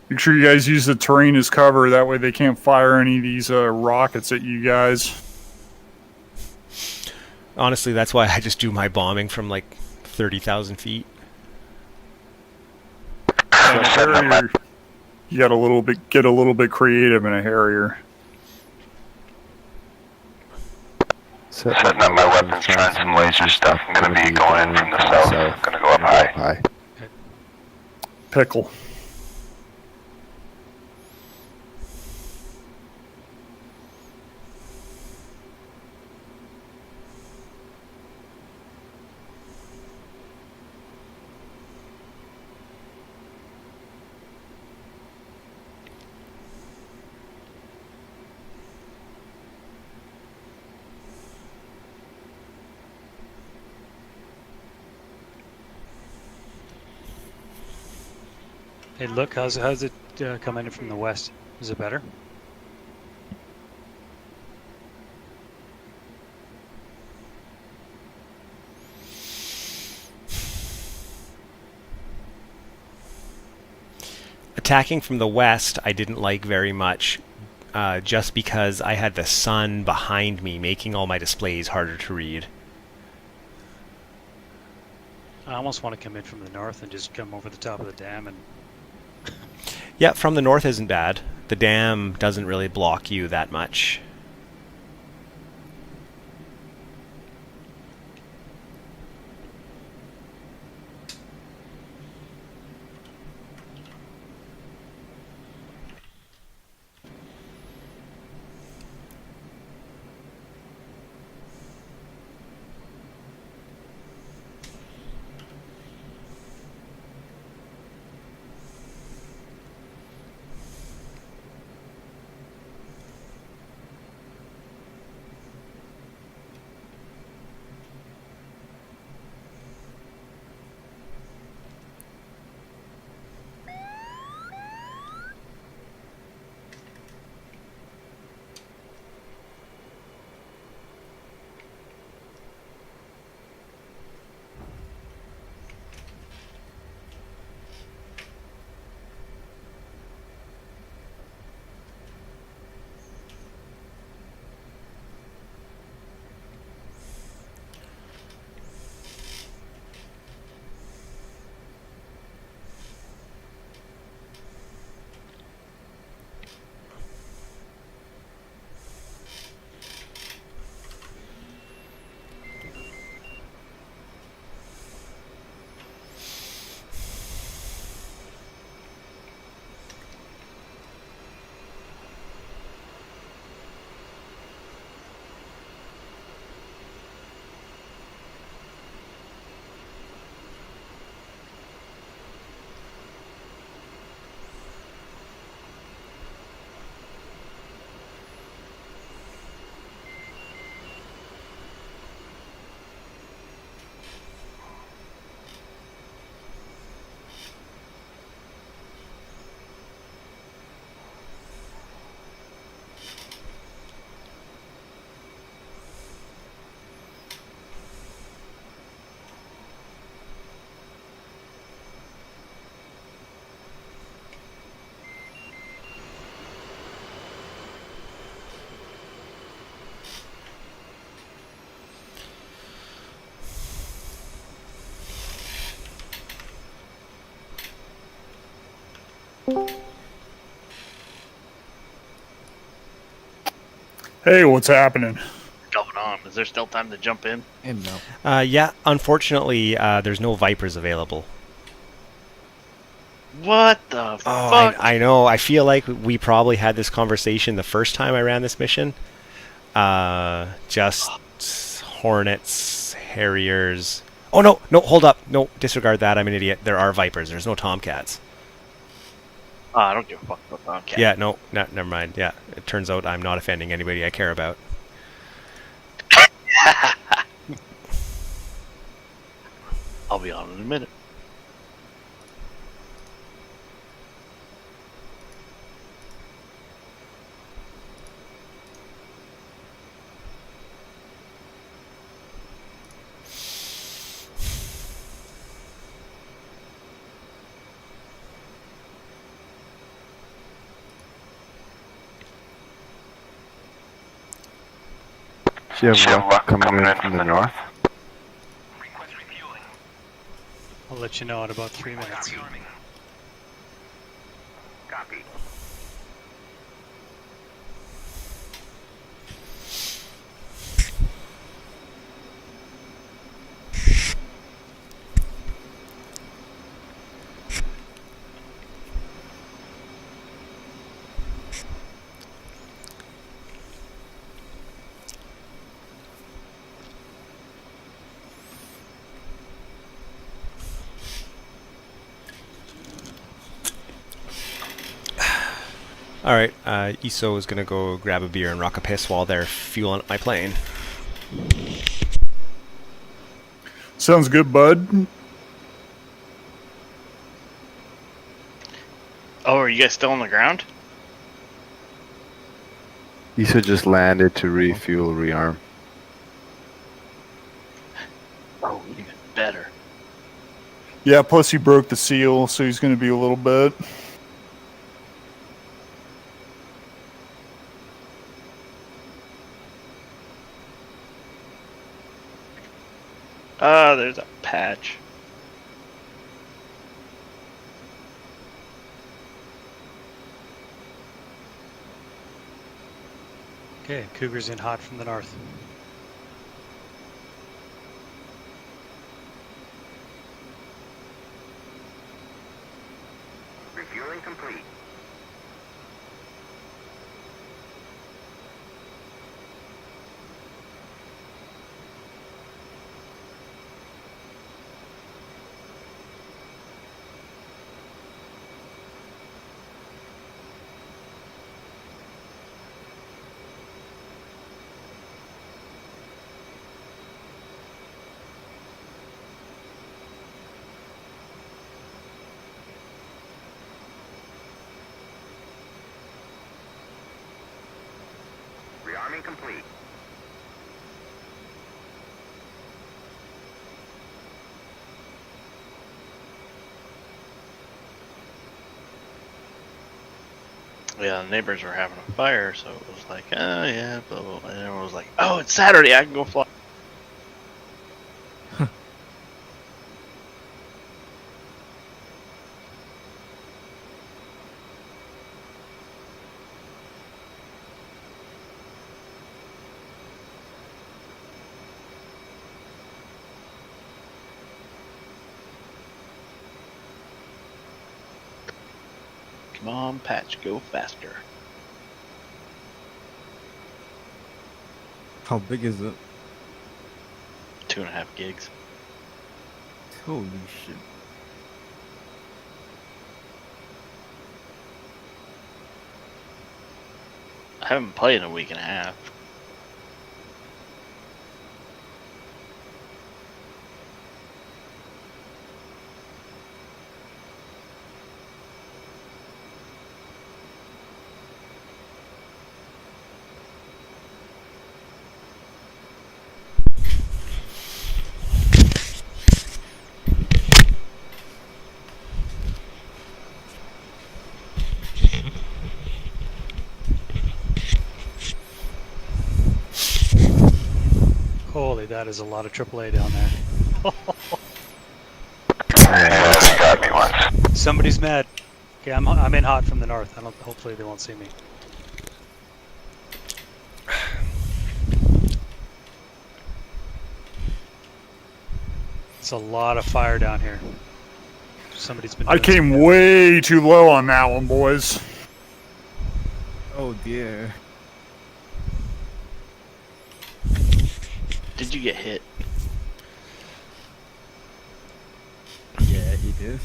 Make sure you guys use the terrain as cover. That way they can't fire any of these rockets at you guys. Honestly, that's why I just do my bombing from like 30,000 feet. And a Harrier, you got get a little bit creative in a Harrier. Setting up my weapons, trying some laser stuff. I'm going to be going in from the south. I'm going to go up high. Pickle. Hey, look, how's it coming in from the west. Is it better? Attacking from the west, I didn't like very much, just because I had the sun behind me, making all my displays harder to read. I almost want to come in from the north and just come over the top of the dam and. Yeah, from the north isn't bad. The dam doesn't really block you that much. Hey, what's happening? Going on? Is there still time to jump in? And no. Yeah, unfortunately, there's no Vipers available. What the Oh, fuck? I know. I feel like we probably had this conversation the first time I ran this mission. Just Hornets, Harriers. Oh, no, hold up. No, disregard that. I'm an idiot. There are Vipers. There's no Tomcats. I don't give a fuck about Tomcat. Yeah, no, never mind. Yeah, it turns out I'm not offending anybody I care about. I'll be on in a minute. Do you have luck coming in from the north? I'll let you know in about 3 minutes. Copy. Alright, Iso is gonna go grab a beer and rock a piss while they're fueling up my plane. Sounds good, bud. Oh, are you guys still on the ground? He should just landed to refuel, rearm. Oh, even better. Yeah, plus he broke the seal, so he's going to be a little bit. Ah, there's a patch. Okay, Cougar's in hot from the north. Refueling complete. Rearming complete. Yeah, the neighbors were having a fire, so it was like, oh yeah, blah, blah, blah. And everyone was like, oh, it's Saturday, I can go fly. Come on, Patch, go faster. How big is it? 2.5 gigs. Holy shit. I haven't played in a week and a half. Holy, that is a lot of AAA down there. Yeah, got me once. Somebody's mad. Okay, I'm in hot from the north. Hopefully they won't see me. It's a lot of fire down here. Somebody's been. I doing came some- way too low on that one, boys. Oh dear. Did you get hit? Yeah, he did.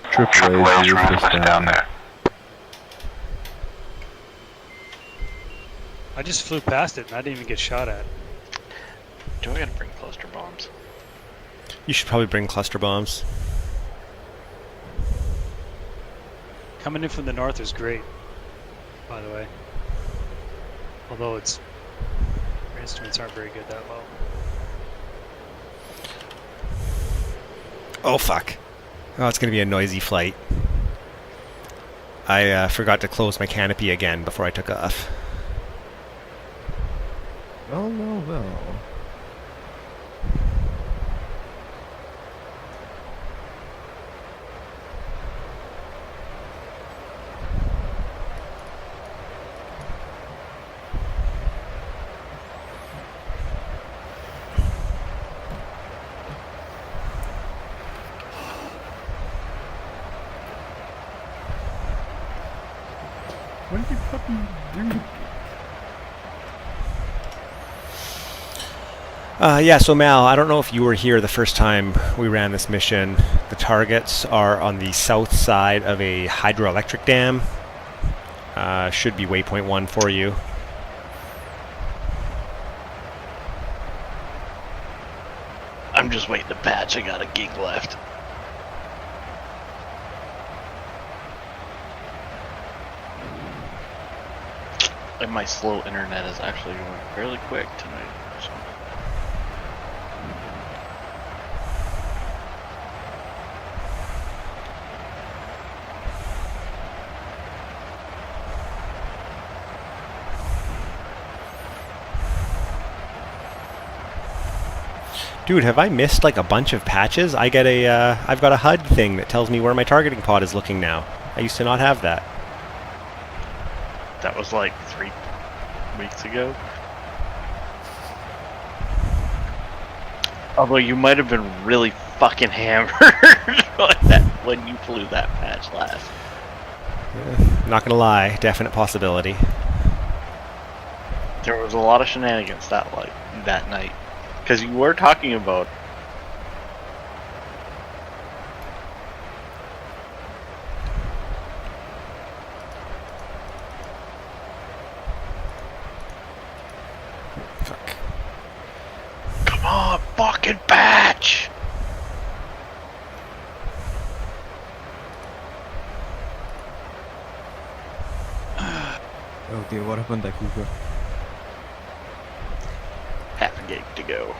Triple A's ruthless down there. I just flew past it and I didn't even get shot at. Do I gotta bring cluster bombs? You should probably bring cluster bombs. Coming in from the north is great, by the way. Although your instruments aren't very good that low. Oh fuck. Oh, it's gonna be a noisy flight. I forgot to close my canopy again before I took off. Well, well, well. What did you fucking do? Yeah, so Mal, I don't know if you were here the first time we ran this mission. The targets are on the south side of a hydroelectric dam. Should be waypoint 1 for you. I'm just waiting to patch. I got a gig left. And my slow internet is actually going fairly quick tonight. So. Dude, have I missed like a bunch of patches? I've got a HUD thing that tells me where my targeting pod is looking now. I used to not have that. That was like 3 weeks ago. Although you might have been really fucking hammered when you flew that patch last. Not gonna lie, definite possibility. There was a lot of shenanigans that night. Because you were talking about Fuck. come on, fucking patch! Oh dear, what happened, Cooper? Half a gig to go.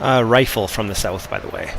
Rifle from the south, by the way.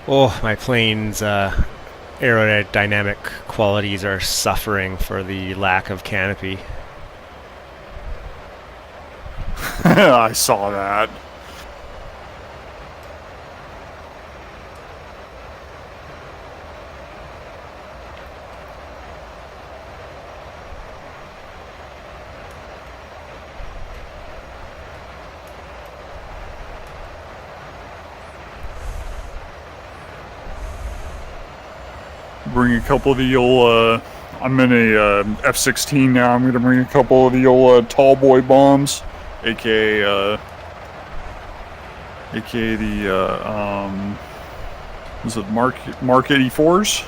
Oh, my plane's aerodynamic qualities are suffering for the lack of canopy. I saw that. Bring a couple of the old, I'm in a F-16 now. I'm gonna bring a couple of the old tall boy bombs, aka the was it Mark 84s?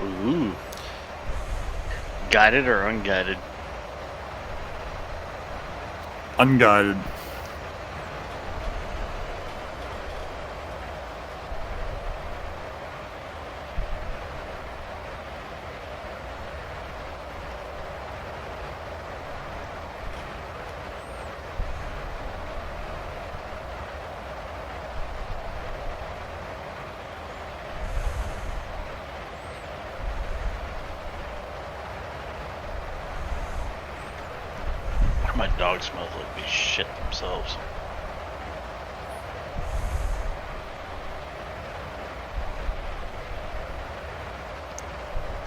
Ooh. Guided or unguided? Unguided. My dog smells like they shit themselves.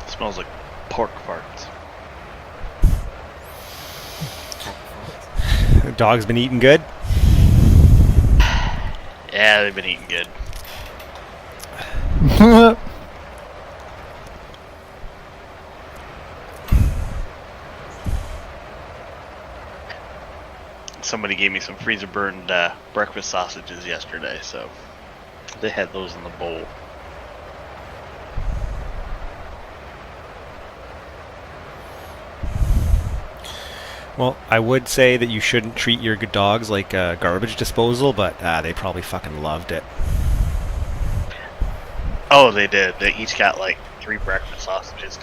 It smells like pork farts. The dog's been eating good. Yeah, they've been eating good. Somebody gave me some freezer burned breakfast sausages yesterday, so they had those in the bowl. Well, I would say that you shouldn't treat your good dogs like garbage disposal, but they probably fucking loved it. Oh, they did. They each got like 3 breakfast sausages.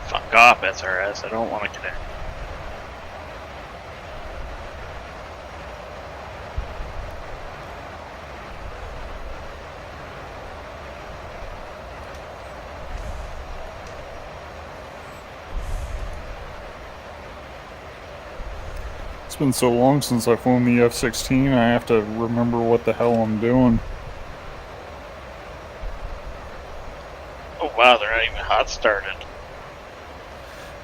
Fuck off, SRS. I don't want to connect. It's been so long since I flown the F-16, I have to remember what the hell I'm doing. Oh wow, they're not even hot started.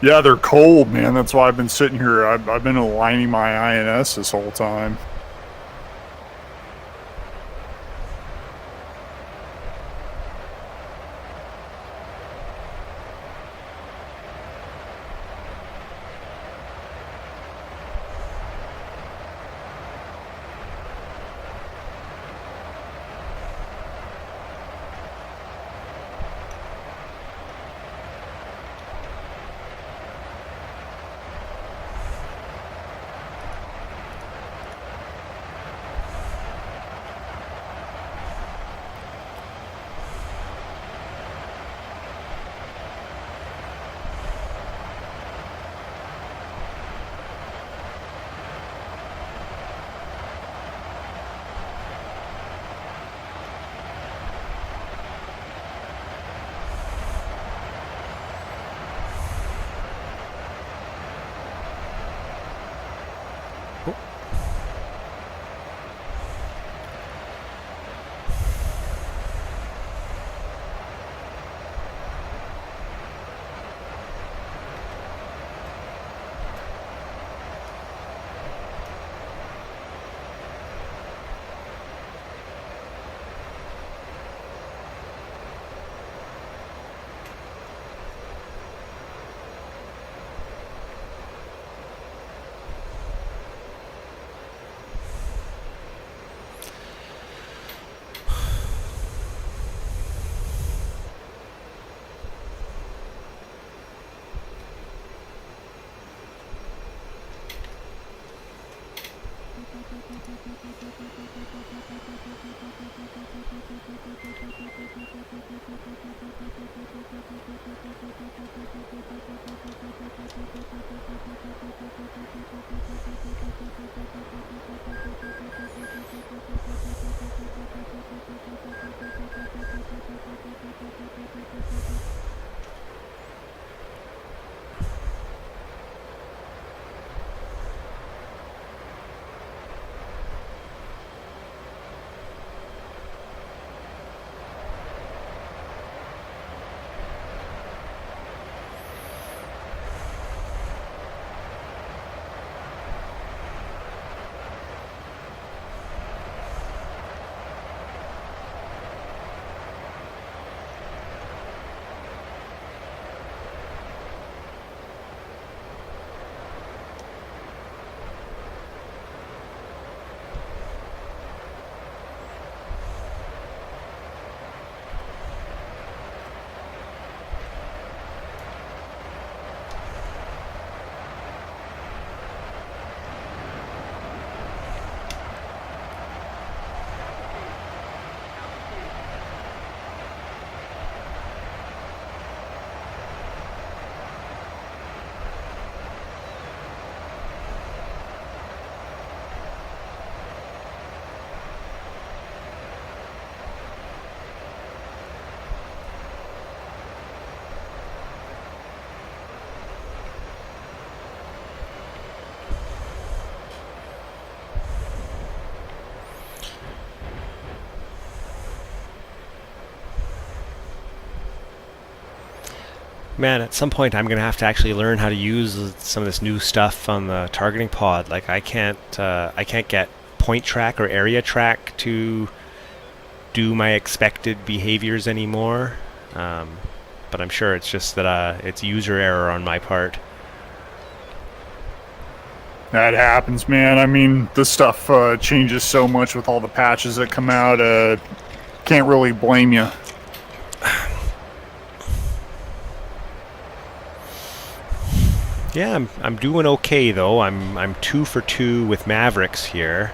Yeah, they're cold, man. That's why I've been sitting here. I've been aligning my INS this whole time. Man, at some point I'm gonna have to actually learn how to use some of this new stuff on the targeting pod. Like I can't get point track or area track to do my expected behaviors anymore. But I'm sure it's just that it's user error on my part. That happens, man. I mean, this stuff changes so much with all the patches that come out. Can't really blame you. Yeah, I'm doing okay though. I'm 2 for 2 with Mavericks here.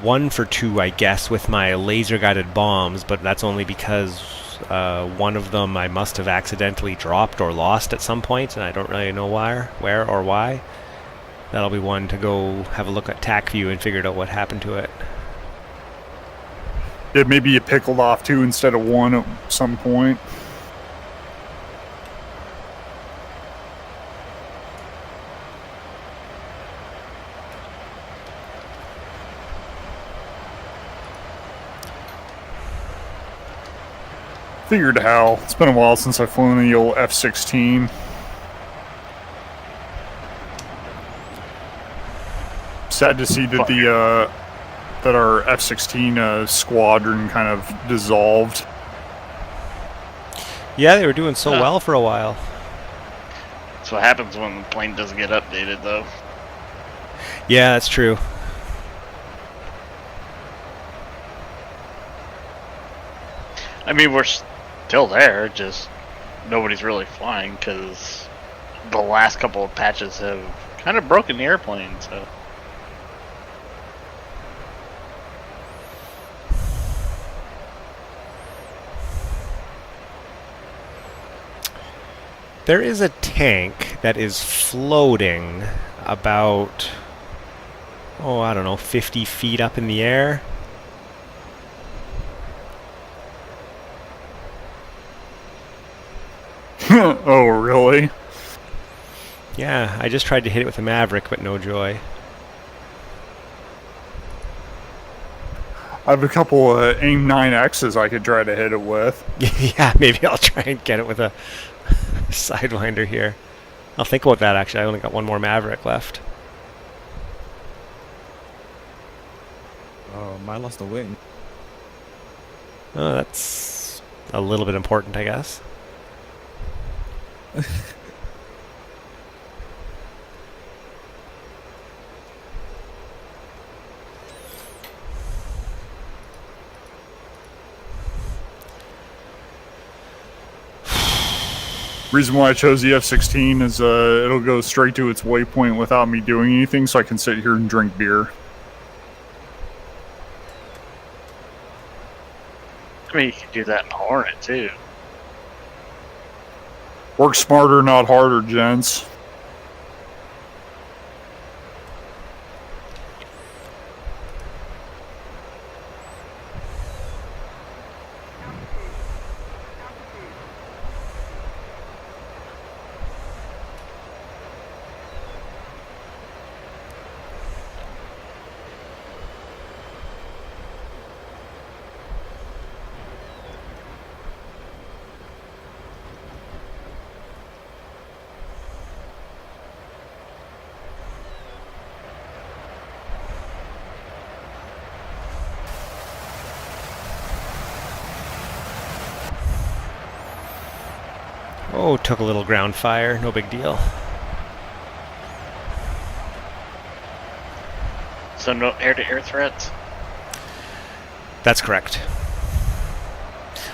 One for 2, I guess, with my laser-guided bombs, but that's only because one of them I must have accidentally dropped or lost at some point, and I don't really know where or why. That'll be one to go have a look at TAC view and figure out what happened to it. Yeah, maybe you pickled off 2 instead of 1 at some point. Figured how. It's been a while since I've flown the old F-16. Sad to see that that our F-16 squadron kind of dissolved. Yeah, they were doing so well for a while. That's what happens when the plane doesn't get updated, though. Yeah, that's true. I mean, we're still there, just nobody's really flying because the last couple of patches have kind of broken the airplane, so. There is a tank that is floating about, I don't know, 50 feet up in the air. Oh, really? Yeah, I just tried to hit it with a Maverick, but no joy. I have a couple AIM 9Xs I could try to hit it with. Yeah, maybe I'll try and get it with a Sidewinder here. I'll think about that, actually. I only got one more Maverick left. Mine lost a wing. Oh, that's a little bit important, I guess. Reason why I chose the F-16 is it'll go straight to its waypoint without me doing anything, so I can sit here and drink beer. I mean, you can do that in the Hornet, too. Work smarter, not harder, gents. Oh, took a little ground fire. No big deal. So no air-to-air threats? That's correct.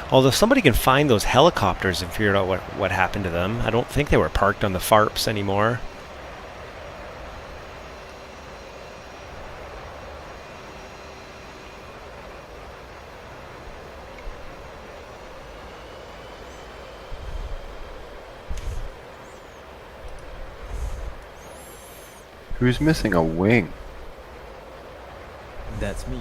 Although if somebody can find those helicopters and figure out what happened to them, I don't think they were parked on the FARPs anymore. Who's missing a wing? That's me.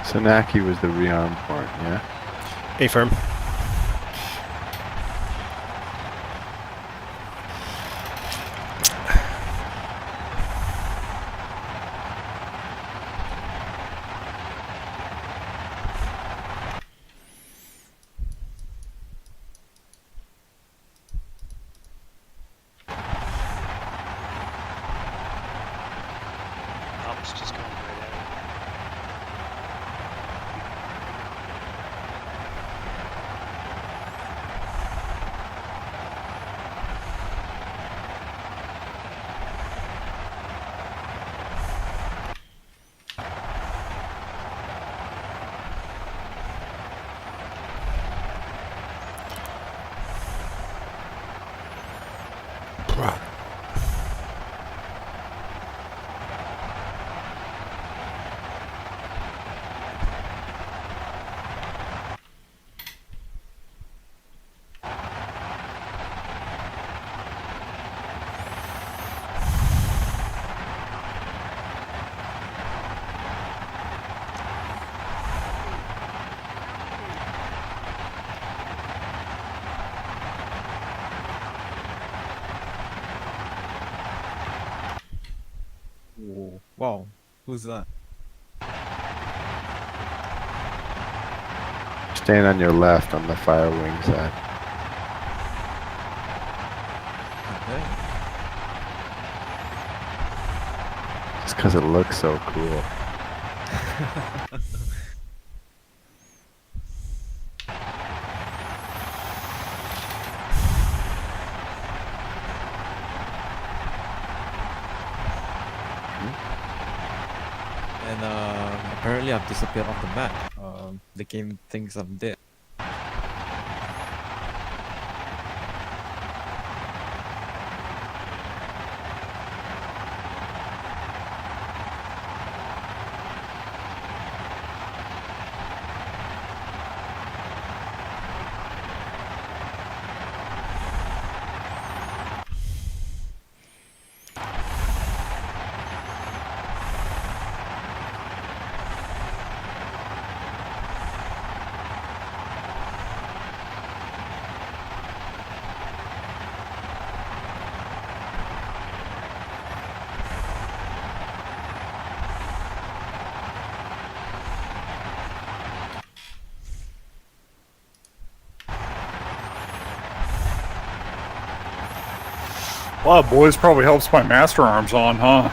Sanaki was the rearm part, yeah? A-firm. It's just going right at it. Whoa. Wow. Who's that? Staying on your left on the fire wing side. Okay. Just because it looks so cool. And apparently I've disappeared off the map. The game thinks I'm dead. Wow, boys, probably helps my master arms on, huh?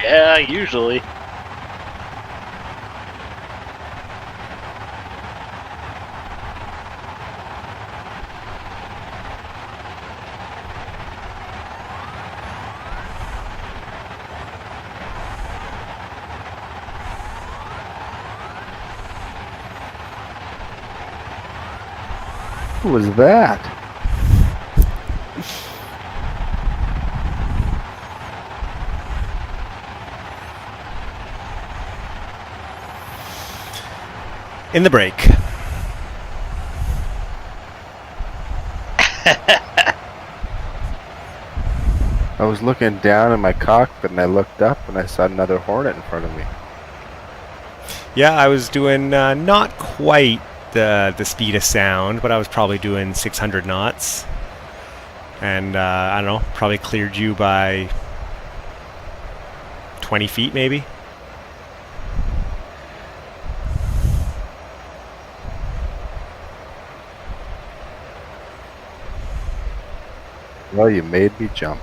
Yeah, usually. Who was that? In the break. I was looking down in my cockpit and I looked up and I saw another Hornet in front of me. Yeah, I was doing not quite the speed of sound, but I was probably doing 600 knots. And I don't know, probably cleared you by 20 feet maybe. Well, you made me jump.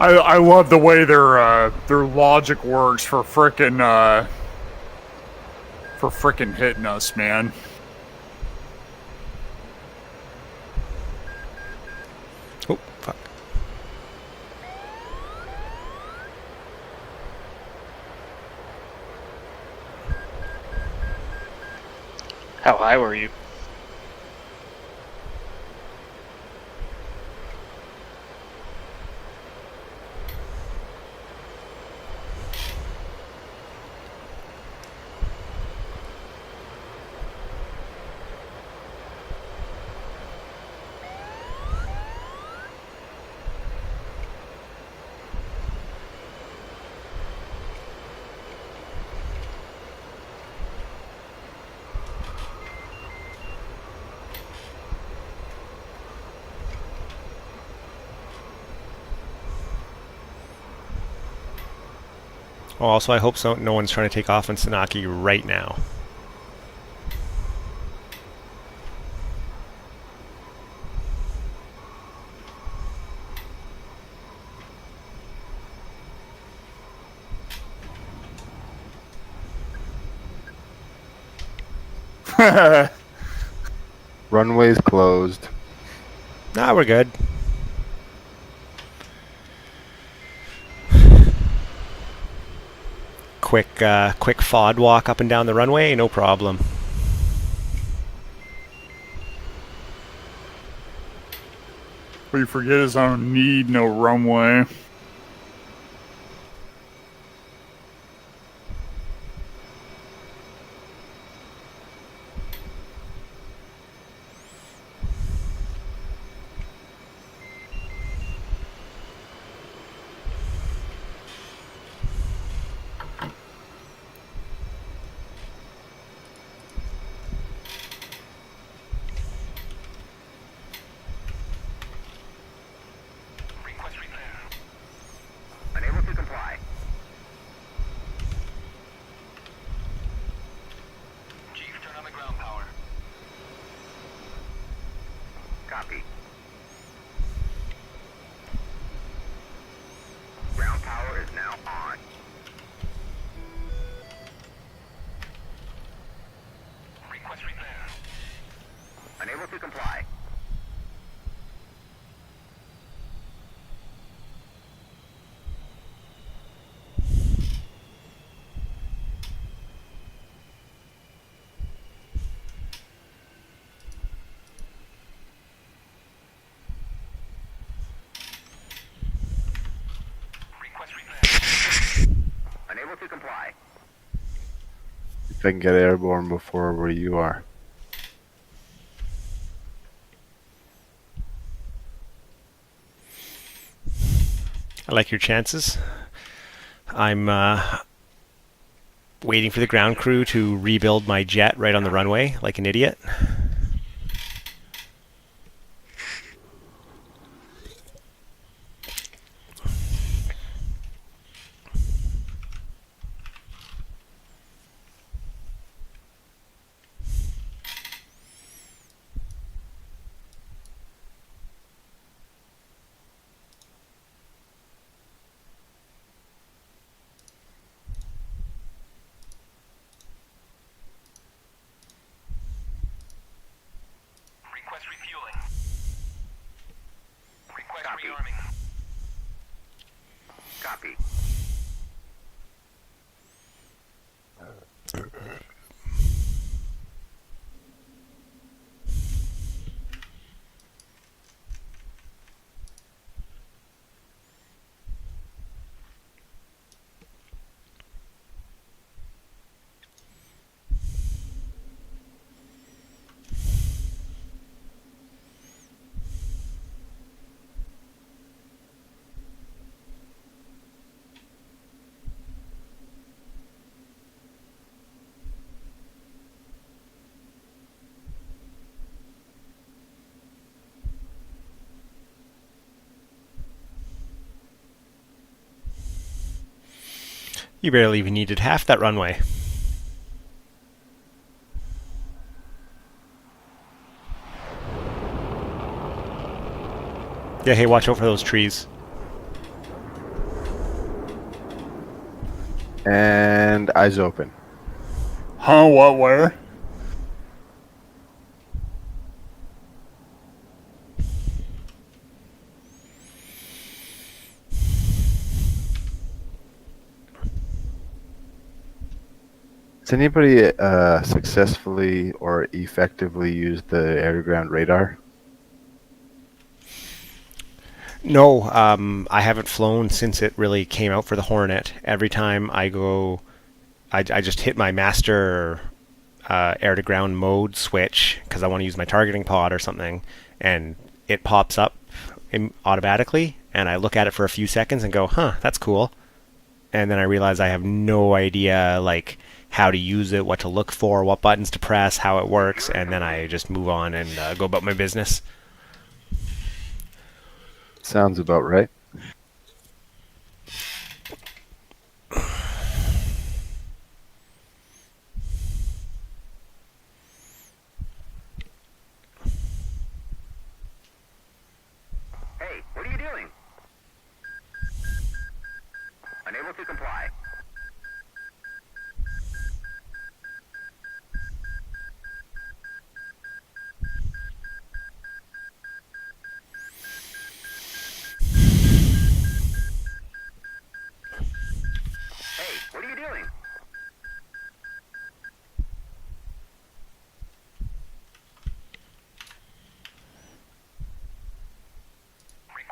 I love the way their logic works for frickin' hitting us, man. Oh, fuck. How high were you? Oh, also, I hope so. No one's trying to take off on Sanaki right now. Runway's closed. Nah, we're good. Quick FOD walk up and down the runway, no problem. What you forget is I don't need no runway. Unable to comply. Chief, turn on the ground power. Copy. Ground power is now on. Request repair. Unable to comply. Request repair. Unable to comply. If I can get airborne before where you are. I like your chances. I'm waiting for the ground crew to rebuild my jet right on the runway like an idiot. Request refueling. Request rearming. Copy. You barely even needed half that runway. Yeah, hey, watch out for those trees. And eyes open. Huh? What? Where? Has anybody successfully or effectively used the air-to-ground radar? No, I haven't flown since it really came out for the Hornet. Every time I go, I just hit my master air-to-ground mode switch because I want to use my targeting pod or something, and it pops up automatically, and I look at it for a few seconds and go, huh, that's cool. And then I realize I have no idea, like, how to use it, what to look for, what buttons to press, how it works, and then I just move on and go about my business. Sounds about right.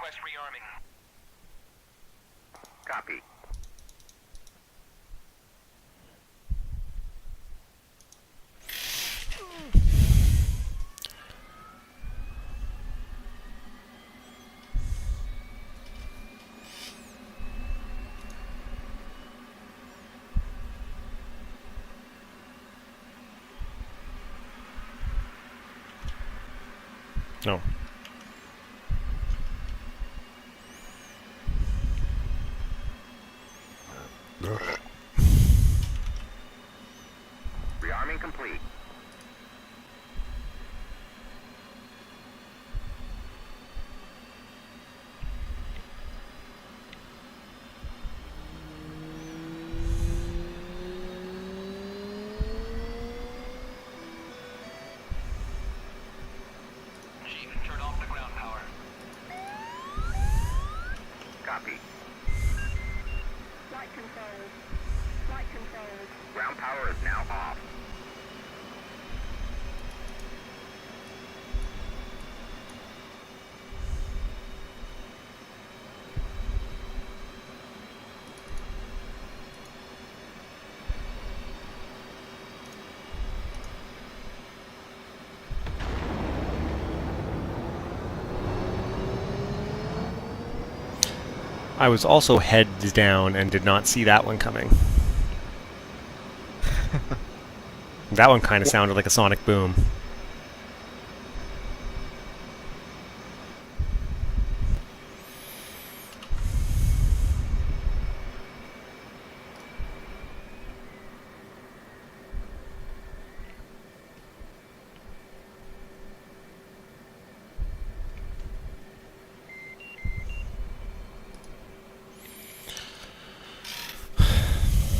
Request rearming. Copy. No. Rearming complete. Chief, turn off the ground power. Copy. Flight controls. Flight controls. Ground power is now off. I was also heads down and did not see that one coming. That one kind of sounded like a sonic boom.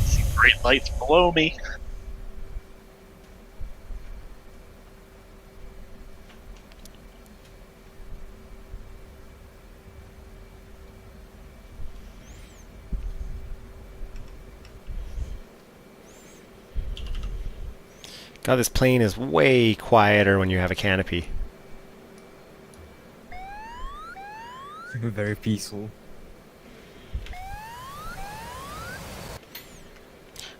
See bright lights below me. God, this plane is way quieter when you have a canopy. Very peaceful.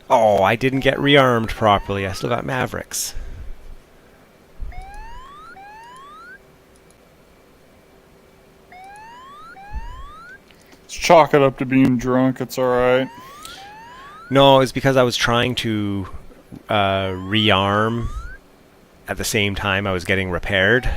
Oh, I didn't get rearmed properly. I still got Mavericks. Chalk it up to being drunk. It's all right. No, it's because I was trying to rearm at the same time I was getting repaired.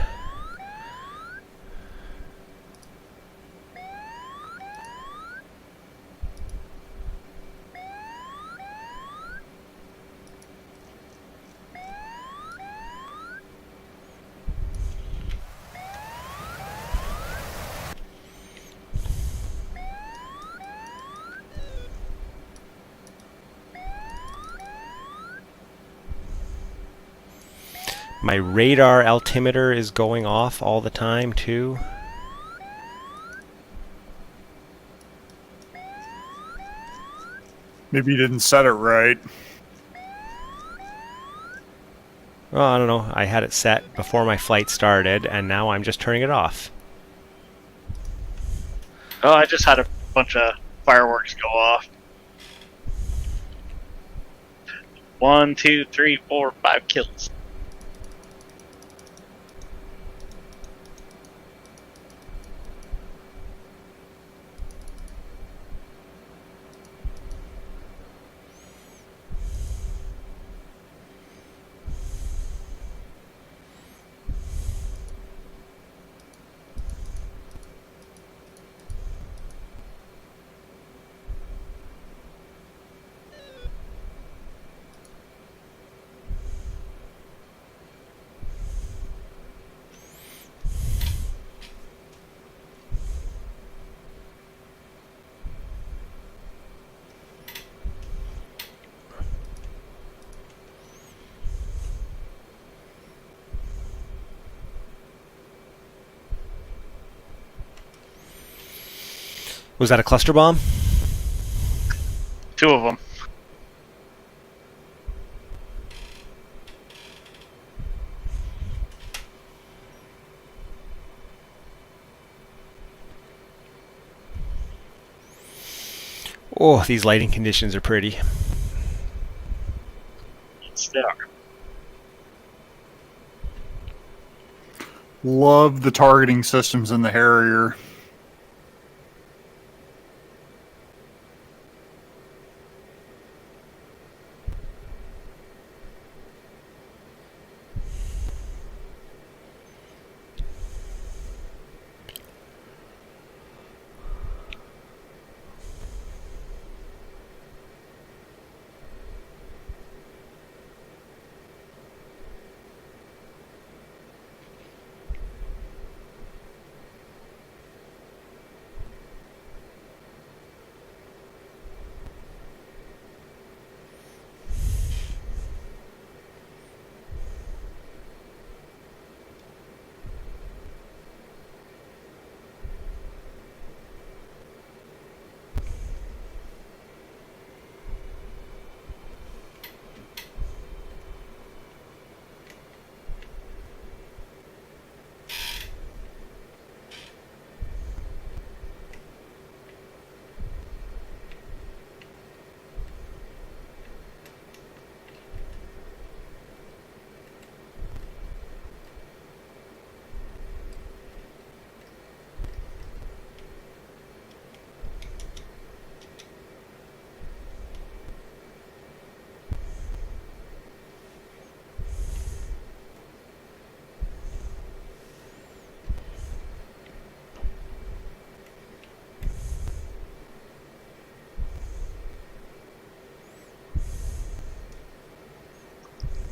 My radar altimeter is going off all the time too. Maybe you didn't set it right. Well, I don't know. I had it set before my flight started, and now I'm just turning it off. Oh, I just had a bunch of fireworks go off. 1, 2, 3, 4, 5 kills. Was that a cluster bomb? 2 of them. Oh, these lighting conditions are pretty. Yes, they are. Love the targeting systems in the Harrier.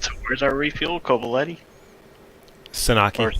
So where's our refuel, Kovaletti? Sanaki. Or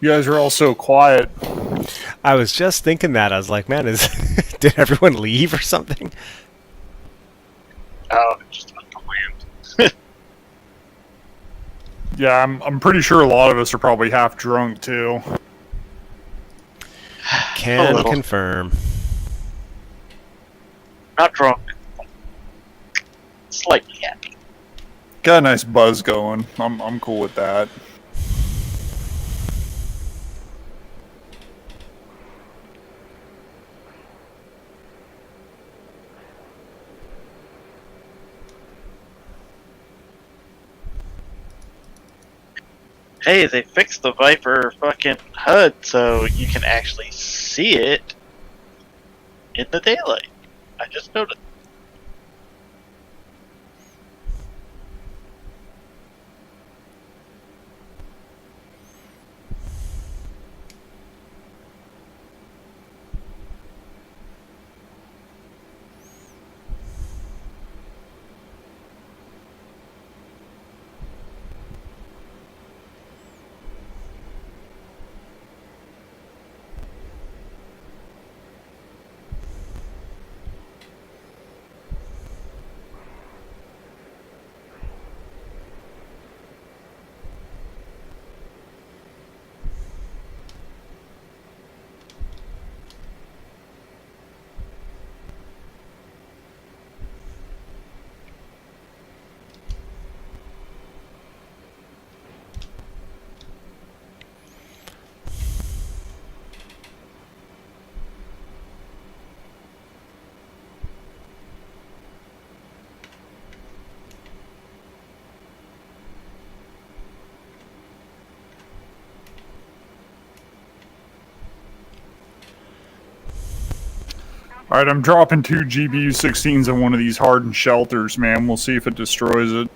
You guys are all so quiet. I was just thinking that. I was like, man, is did everyone leave or something? Oh, just on the land. Yeah, I'm pretty sure a lot of us are probably half drunk too. Can little. confirm. Not drunk. Slightly happy. Got a nice buzz going. I'm cool with that. Hey, they fixed the Viper fucking HUD so you can actually see it in the daylight. I just noticed. Alright, I'm dropping 2 GBU-16s in one of these hardened shelters, man. We'll see if it destroys it.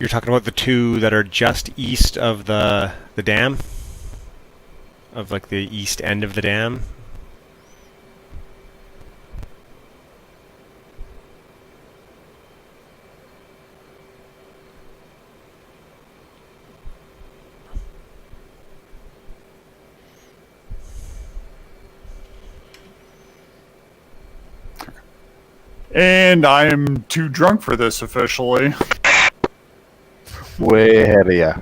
You're talking about the two that are just east of the dam? Of like the east end of the dam? And I am too drunk for this officially. Way ahead of ya.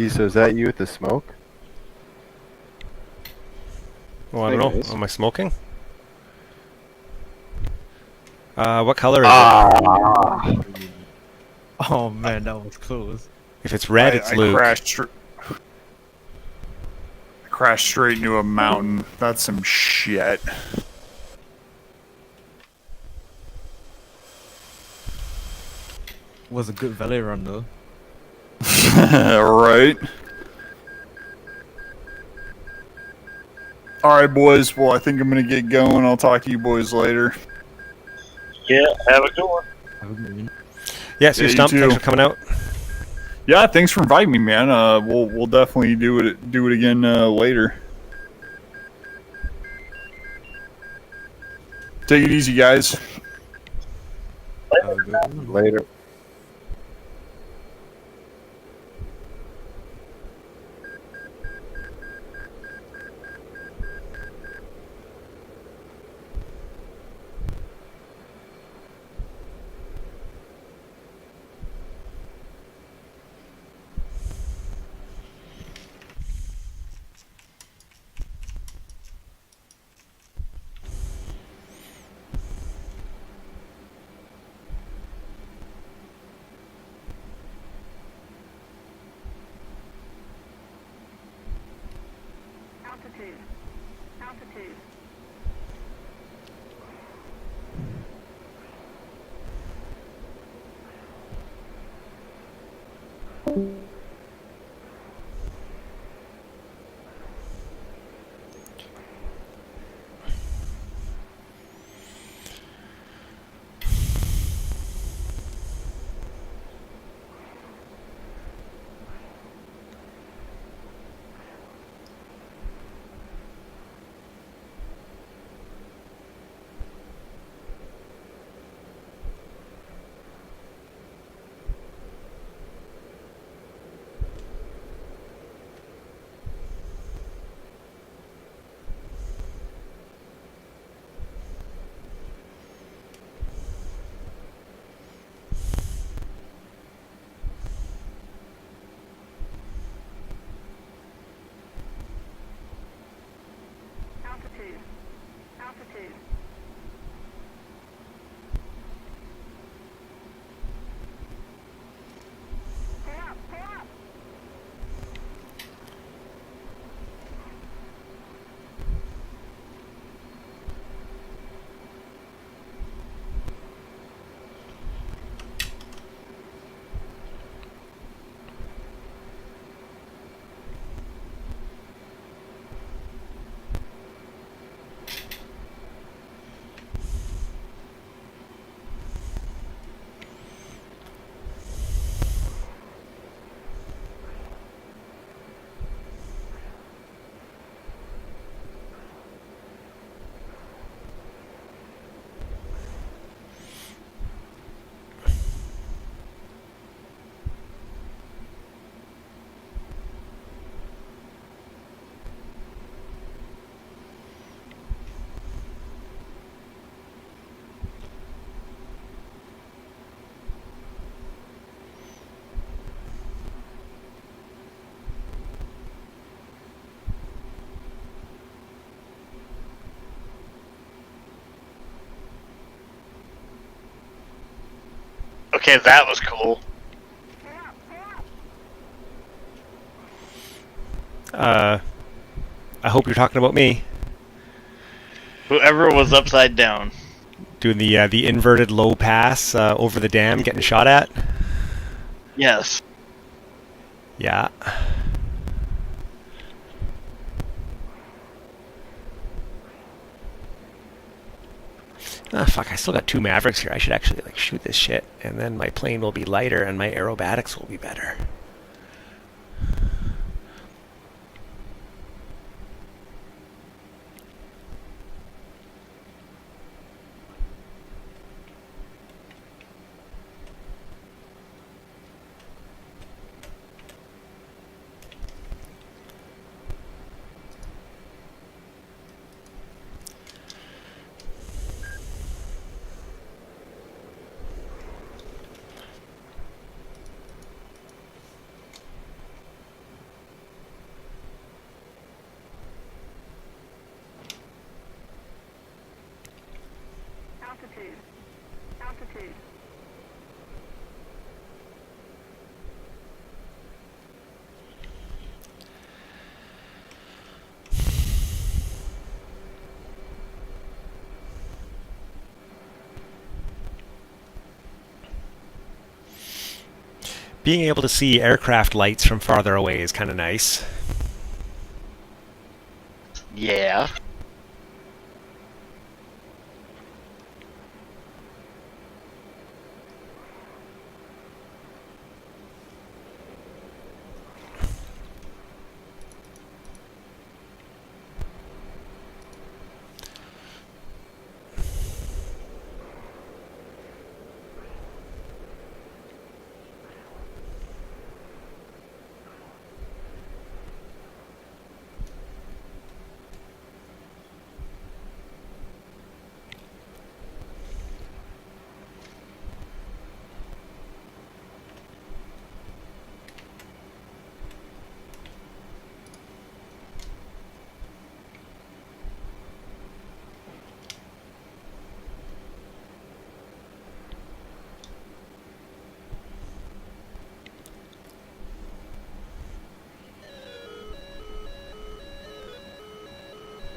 So is that you with the smoke? Oh, I don't know. Anyways. Am I smoking? What color is it? Oh man, that was close. If it's red, it's Luke. Crashed straight into a mountain. That's some shit. Was a good valet run though. Right. Alright, boys. Well, I think I'm going to get going. I'll talk to you boys later. Yeah, have a good one. Have a good one. Yeah, so Yeah, you you Stump, too. thanks for coming out. Yeah, thanks for inviting me, man. We'll definitely do it again later. Take it easy, guys. Have a good one. Later. Altitude. Altitude. Okay, that was cool. I hope you're talking about me. Whoever was upside down. Doing the inverted low pass over the dam, getting shot at. Yes. Yeah. Ah, fuck, I still got 2 Mavericks here. I should actually like shoot this shit, and then my plane will be lighter and my aerobatics will be better. Altitude. Altitude. Being able to see aircraft lights from farther away is kind of nice. Yeah.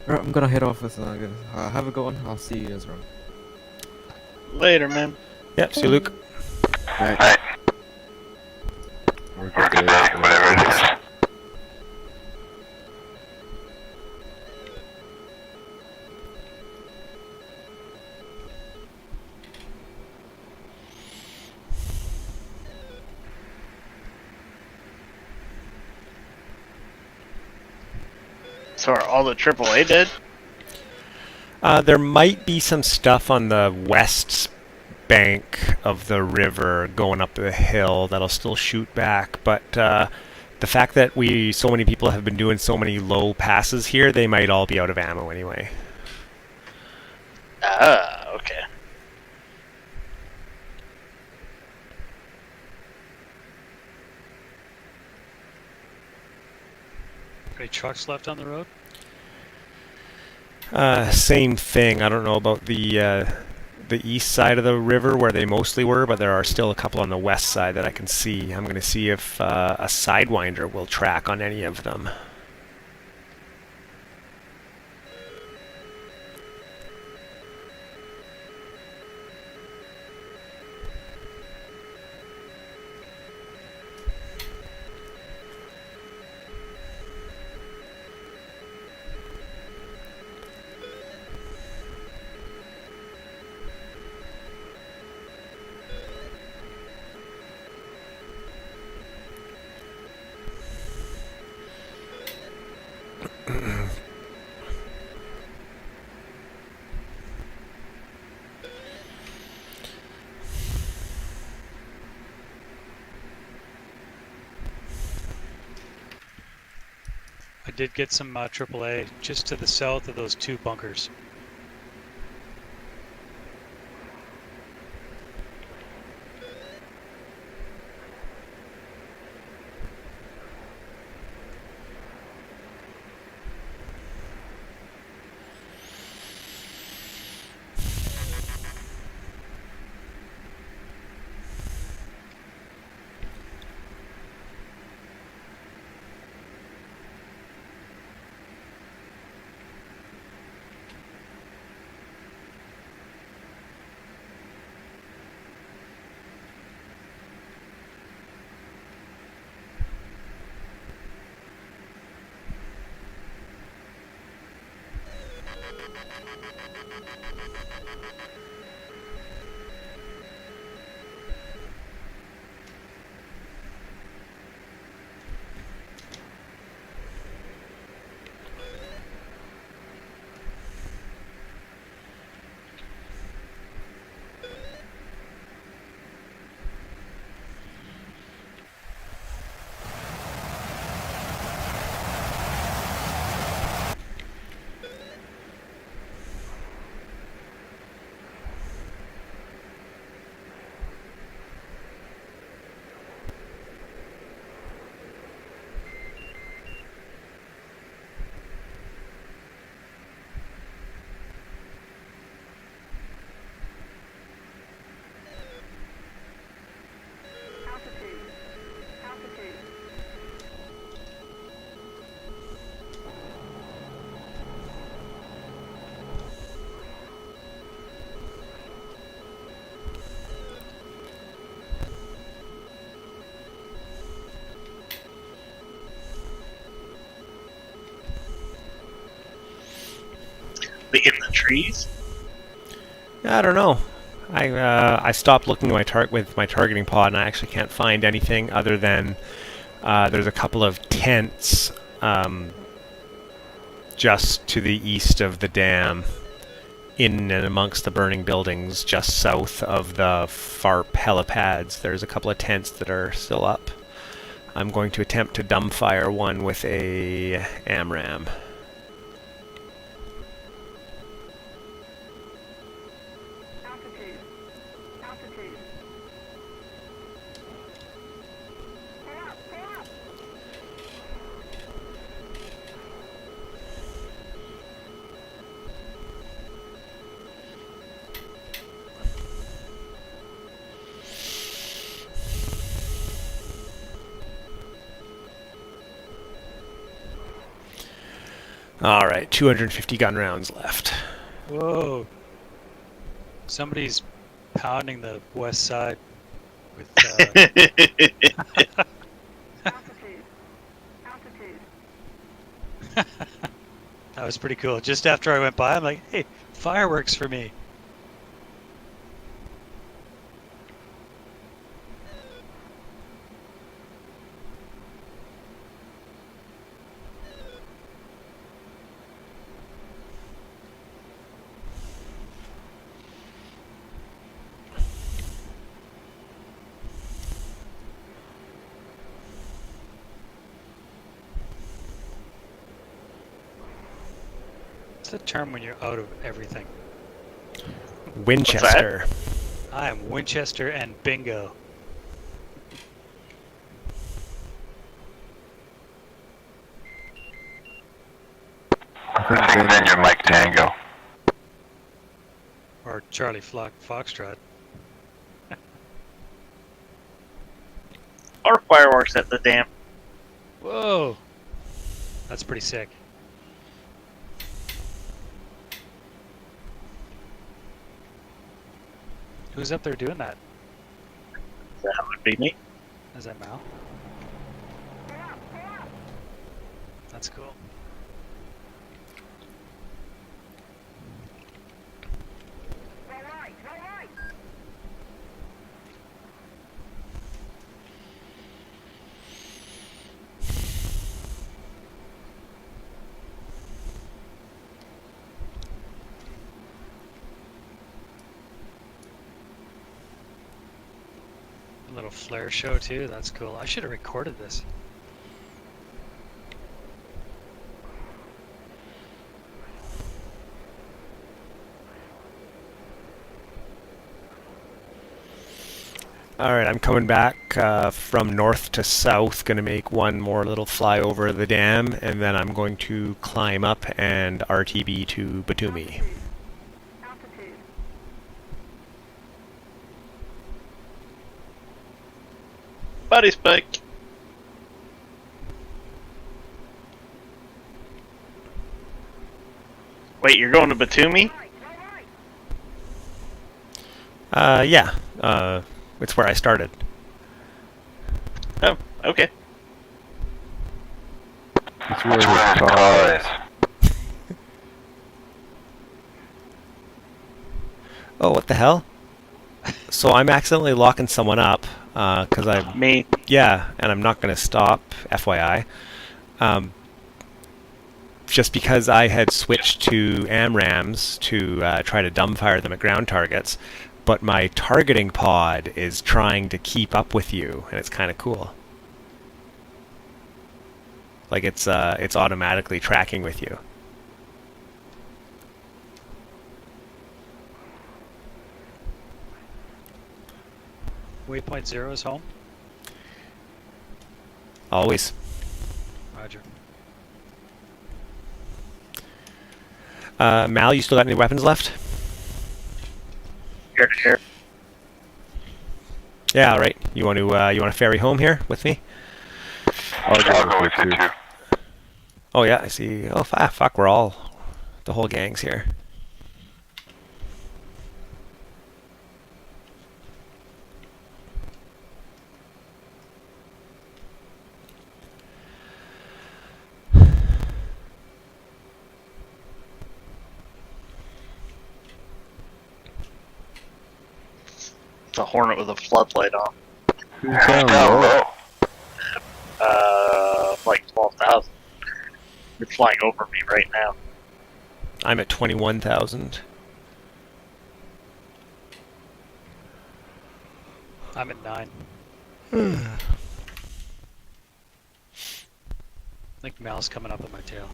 Alright, I'm gonna head off. Have a good one. I'll see you guys around. Later, man. Yep, see you, Luke. Alright. Work a good day, whatever it is. So are all the AAA dead? There might be some stuff on the west bank of the river going up the hill that'll still shoot back, but the fact that so many people have been doing so many low passes here, they might all be out of ammo anyway. Ah, okay. Any trucks left on the road? Same thing. I don't know about the east side of the river where they mostly were, but there are still a couple on the west side that I can see. I'm going to see if a Sidewinder will track on any of them. I did get some AAA just to the south of those 2 bunkers. Altitude. Altitude. But in the trees? I don't know. I stopped looking at with my targeting pod, and I actually can't find anything other than there's a couple of tents just to the east of the dam, in and amongst the burning buildings, just south of the FARP helipads. There's a couple of tents that are still up. I'm going to attempt to dumbfire one with a AMRAM. Altitude. Altitude. Pull up, pull up. Alright, 250 gun rounds left. Whoa. Somebody's pounding the west side with. Altitude. Altitude. That was pretty cool. Just after I went by, I'm like, hey, fireworks for me. What's the term when you're out of everything? Winchester. I am Winchester and bingo. I think then you're Mike Tango. Or Charlie Foxtrot. Or fireworks at the dam. Whoa! That's pretty sick. Who's up there doing that? That would be me. Is that Mal? That's cool. All right, all right. A little flare show too. That's cool. I should have recorded this. Alright, I'm coming back from north to south, going to make one more little flyover of the dam, and then I'm going to climb up and RTB to Batumi. Altitude. Body spike. Wait, you're going to Batumi? Right, all right. Yeah, it's where I started. Oh, okay. It's where his car is. Oh, what the hell? So I'm accidentally locking someone up because I Me. yeah, and I'm not going to stop. FYI, just because I had switched to AMRAMs to try to dumbfire them at ground targets, but my targeting pod is trying to keep up with you, and it's kind of cool. Like it's automatically tracking with you. Waypoint 0 is home. Always. Roger. Mal, you still got any weapons left? Here. Yeah, all right. You want to ferry home here with me? I'll go with you too. Oh yeah, I see. Oh fuck, the whole gang's here. It's a Hornet with a floodlight on. Who's down low? Like 12,000. You're flying over me right now. I'm at 21,000. I'm at 9. I think Mal's coming up on my tail.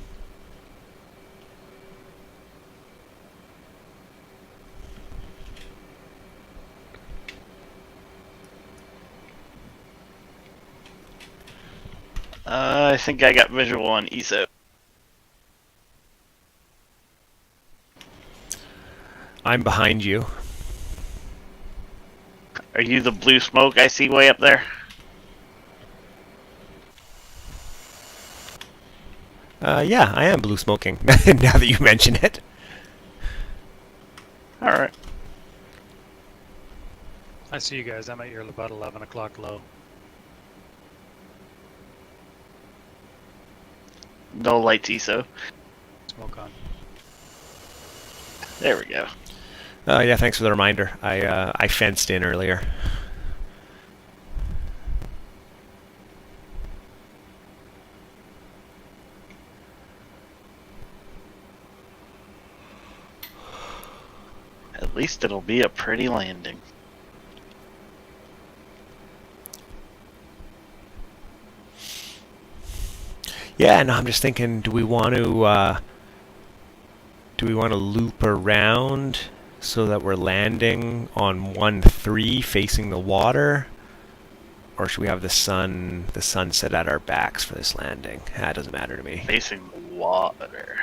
I think I got visual on ESO. I'm behind you. Are you the blue smoke I see way up there? Yeah, I am blue smoking. Now that you mention it. Alright. I see you guys. I'm at your about 11 o'clock low. No lights ESO. Smoke on. There we go. Yeah, thanks for the reminder. I fenced in earlier. At least it'll be a pretty landing. Yeah, no, I'm just thinking, do we want to loop around so that we're landing on 1-3 facing the water? Or should we have the sun set at our backs for this landing? It doesn't matter to me. Facing the water.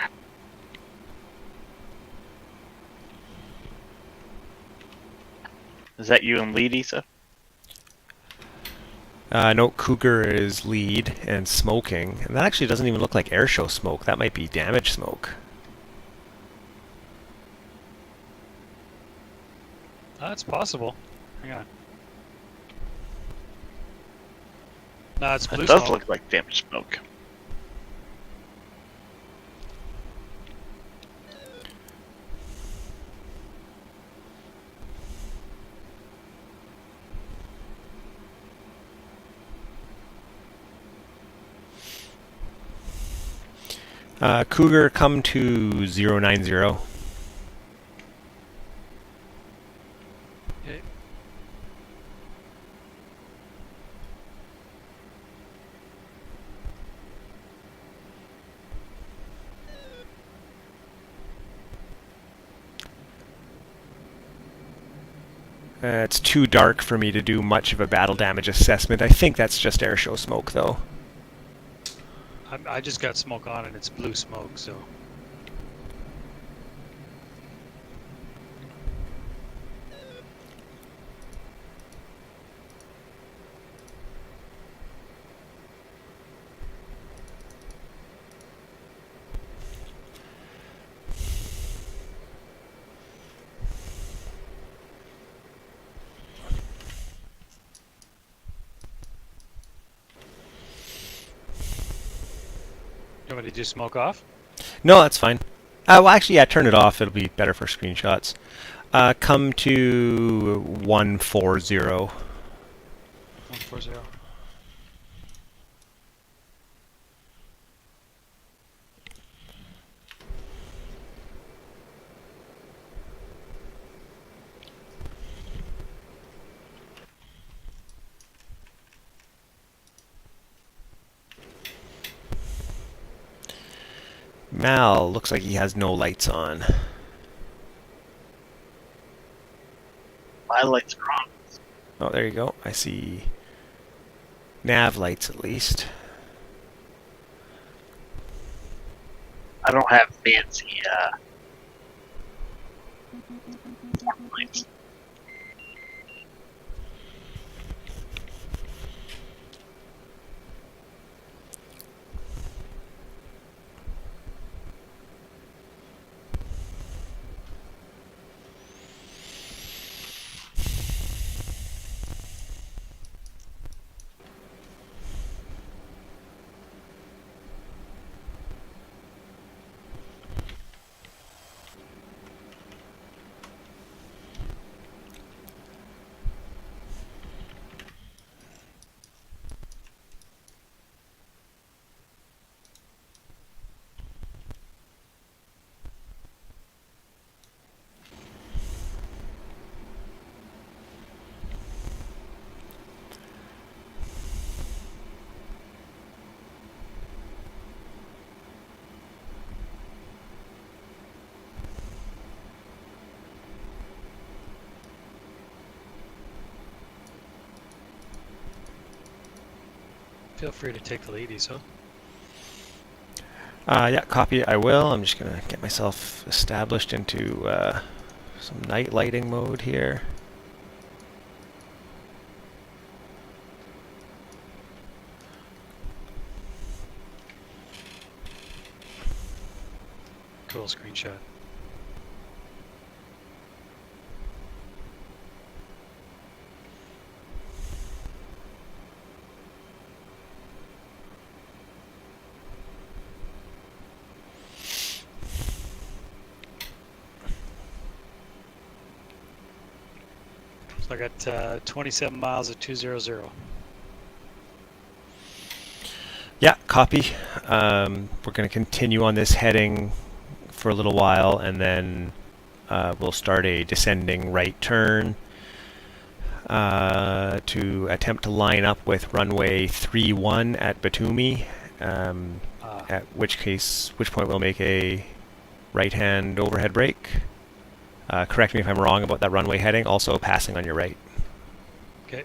Is that you and lead, ESO? No, Cougar is lead and smoking. And that actually doesn't even look like airshow smoke. That might be damage smoke. It's possible. Hang on. No, it's blue It does smoke. look like damage smoke. Cougar, come to 090. Okay. It's too dark for me to do much of a battle damage assessment. I think that's just airshow smoke, though. I just got smoke on and it's blue smoke, so. You want me to do smoke off? No, that's fine. Well, actually, yeah, turn it off. It'll be better for screenshots. Come to 140. 140. Mal looks like he has no lights on. My lights are on. Oh, there you go. I see nav lights at least. I don't have fancy lights. Feel free to take the lead, Iso. Yeah, copy. I will. I'm just gonna get myself established into some night lighting mode here. Cool screenshot. So I got 27 miles at 200. Yeah, copy. We're going to continue on this heading for a little while, and then we'll start a descending right turn to attempt to line up with runway 31 at Batumi, at which point we'll make a right-hand overhead brake. Correct me if I'm wrong about that runway heading, also passing on your right. Okay.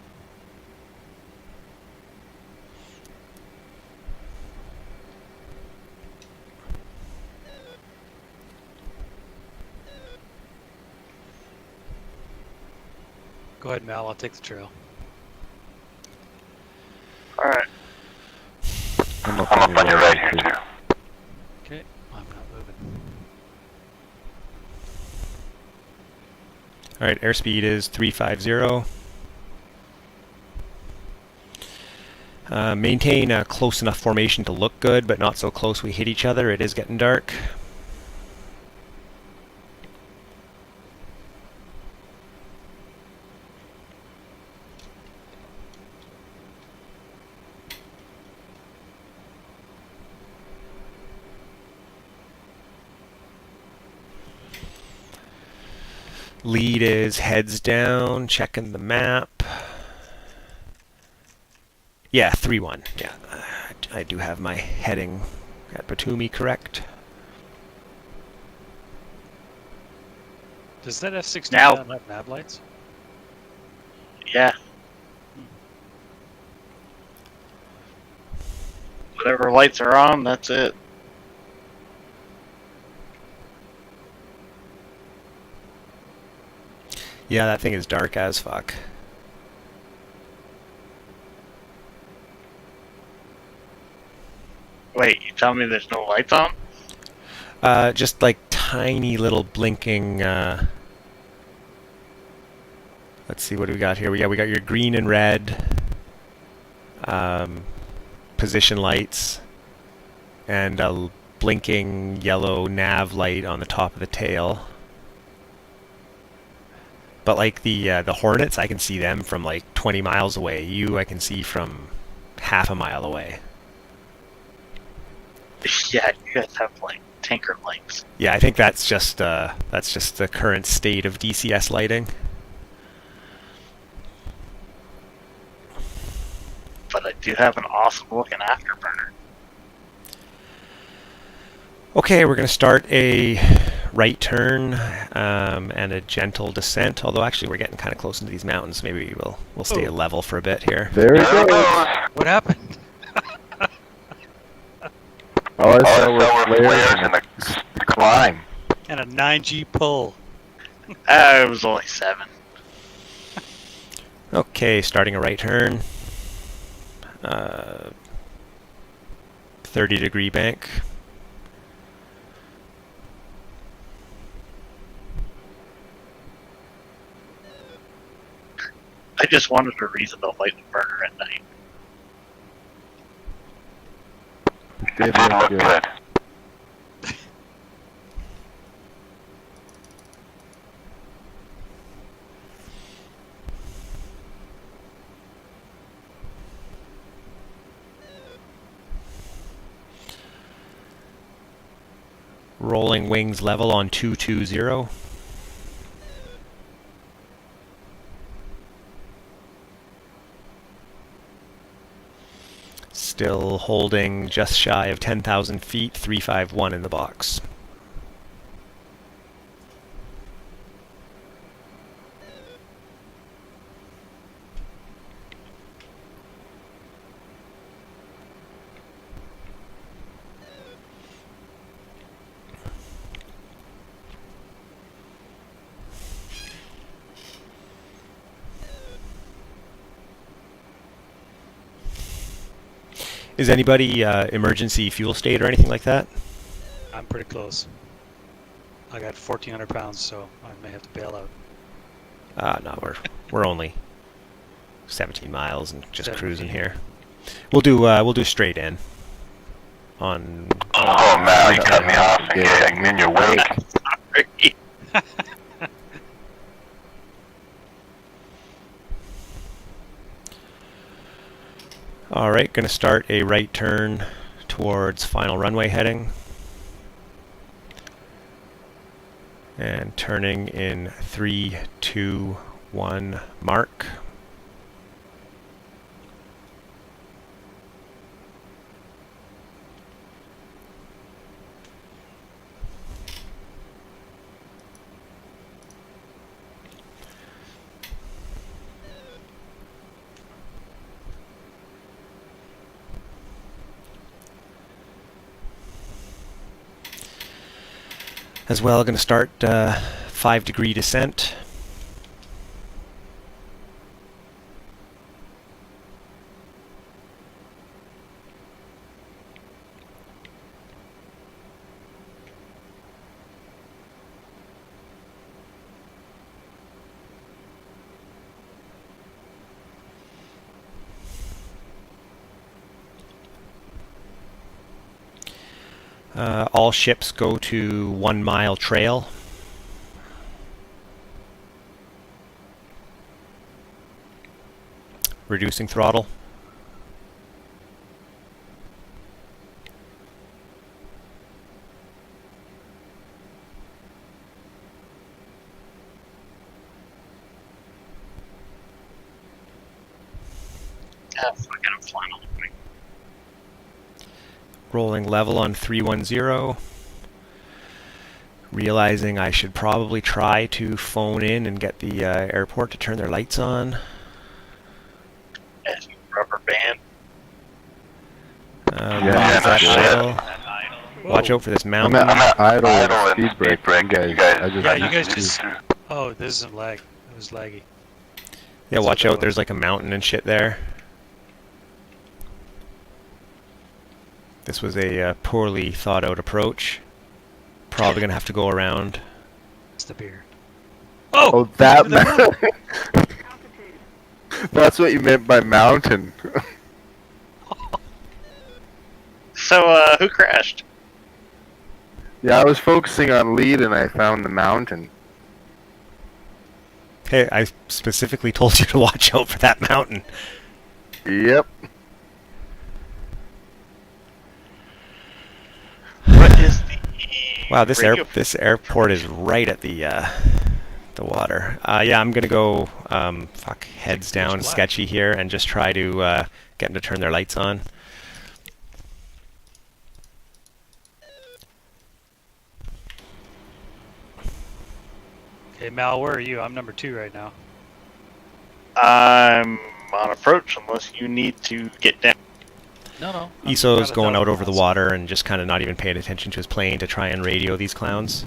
Go ahead, Mal. I'll take the trail. Alright. I'm up I'm up on your right here too. Okay. I'm not moving. All right, airspeed is 350. Maintain a close enough formation to look good, but not so close we hit each other. It is getting dark. Lead is heads down, checking the map. Yeah, 3-1. Yeah, I do have my heading at Batumi correct. Does that F-16 Now- have nav lights? Yeah. Whatever lights are on, that's it. Yeah, that thing is dark as fuck. Wait, you tell me there's no lights on? Just like tiny little blinking. Let's see, what do we got here? We got your green and red position lights, and a blinking yellow nav light on the top of the tail. But like the Hornets, I can see them from like 20 miles away. I can see from half a mile away. Yeah, you guys have like tanker lights. Yeah, I think that's just the current state of DCS lighting. But I do have an awesome looking afterburner. Okay, we're going to start a right turn and a gentle descent. Although actually we're getting kind of close into these mountains. Maybe we'll stay level for a bit here. There it goes. What happened? All I saw were was flares flares. and the climb. And a 9G pull. It was only 7. Okay, starting a right turn. 30-degree bank. I just wanted a reason to light the burner at night. Did look good. Rolling wings level on 220. Still holding just shy of 10,000 feet, 351 in the box. Is anybody emergency fuel state or anything like that? I'm pretty close. I got 1,400 pounds, so I may have to bail out. No, we're only 17 miles and just 17. cruising here. We'll do straight in. On. Oh man, you cut me off again. I'm in your wake. Sorry. All right, going to start a right turn towards final runway heading. And turning in 3, 2, 1, mark. As well, going to start 5-degree descent. All ships go to 1 mile trail. Reducing throttle. Fucking I'm flying all the way. Rolling level on 310. Realizing I should probably try to phone in and get the airport to turn their lights on. As rubber band. Watch out for this I'm mountain. at idle Idle and and speed break. You guys, You guys just... Oh, this isn't lag. It was laggy. Yeah, That's watch what that out. There's was. like a mountain and shit there. This was a poorly thought out approach. Probably gonna have to go around. It's the beer. Oh, that. Altitude. That's what you meant by mountain. So, who crashed? Yeah, I was focusing on lead and I found the mountain. Hey, I specifically told you to watch out for that mountain. Yep. What is the Wow, this radio this airport is right at the water. Yeah, I'm gonna go heads down, black. sketchy here, and just try to get them to turn their lights on. Hey, Mal, where are you? I'm number 2 right now. I'm on approach unless you need to get down. No. Iso's going out over the water and just kind of not even paying attention to his plane to try and radio these clowns.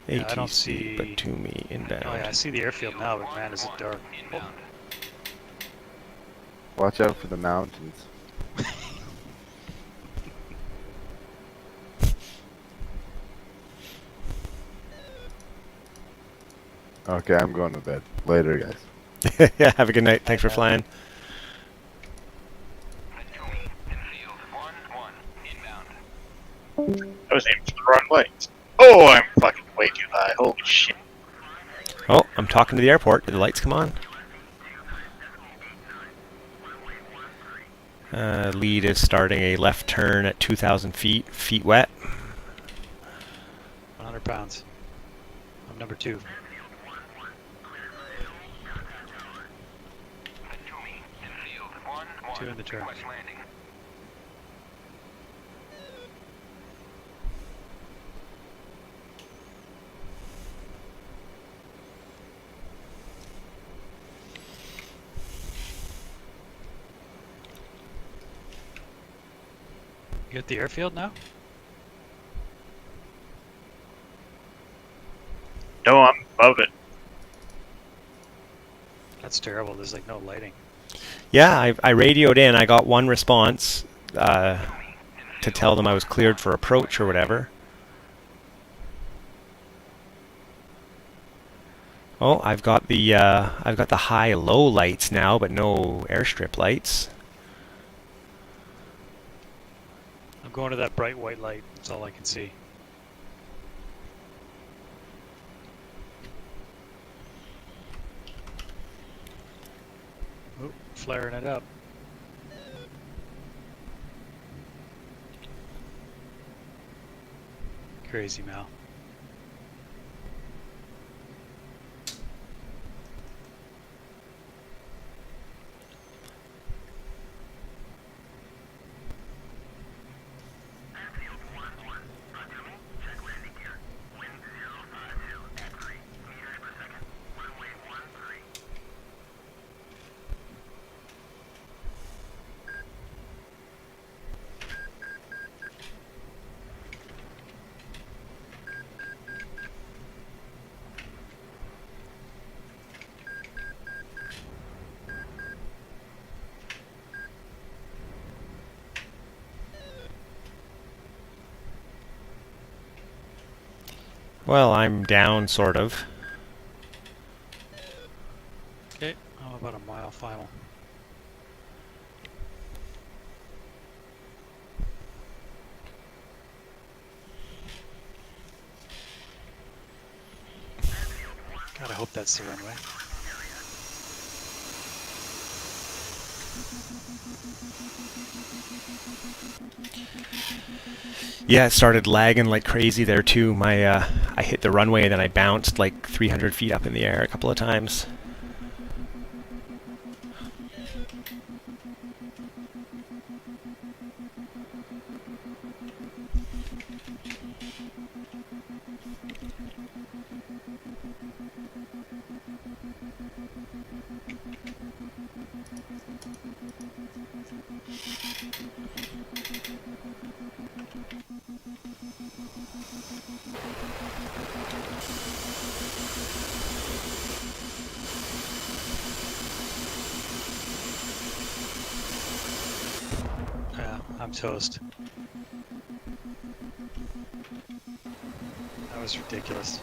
Yeah, I ATC, don't see- but to me inbound. Oh yeah, I see the airfield now, but man, is it dark. Watch out for the mountains. Okay, I'm going to bed. Later, guys. Yeah, have a good night. Thanks for flying. I was aiming for the wrong lights. Oh, I'm fucking way too high. Holy shit. Oh, I'm talking to the airport. Did the lights come on? Lead is starting a left turn at 2,000 feet. Feet wet. 100 pounds. I'm number 2. Two in the turn. You at the airfield now? No, I'm above it. That's terrible. There's like no lighting. Yeah, I radioed in. I got one response to tell them I was cleared for approach or whatever. Oh, I've got the high-low lights now, but no airstrip lights. I'm going to that bright white light. That's all I can see. Oop, flaring it up. Crazy, Mal. Well, I'm down, sort of. Okay, I'm about a mile final. God, I hope that's the runway. Yeah, it started lagging like crazy there too. I hit the runway and then I bounced like 300 feet up in the air a couple of times. Yeah, I'm toast. That was ridiculous.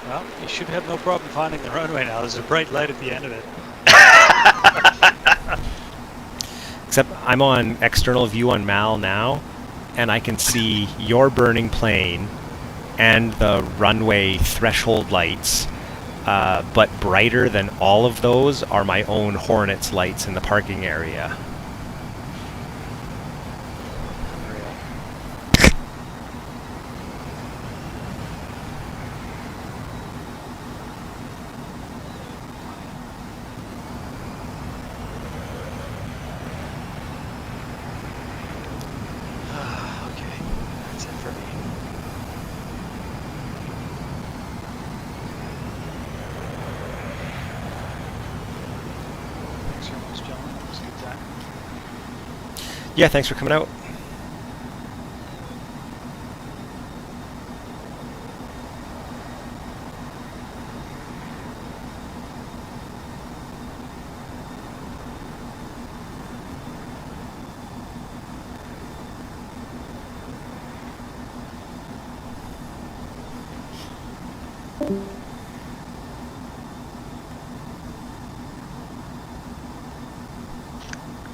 Well, you should have no problem finding the runway now. There's a bright light at the end of it. Except I'm on external view on Mal now, and I can see your burning plane and the runway threshold lights, but brighter than all of those are my own Hornets lights in the parking area. Okay, that's it for me. Thanks very much, gentlemen. It was a good time. Yeah, thanks for coming out.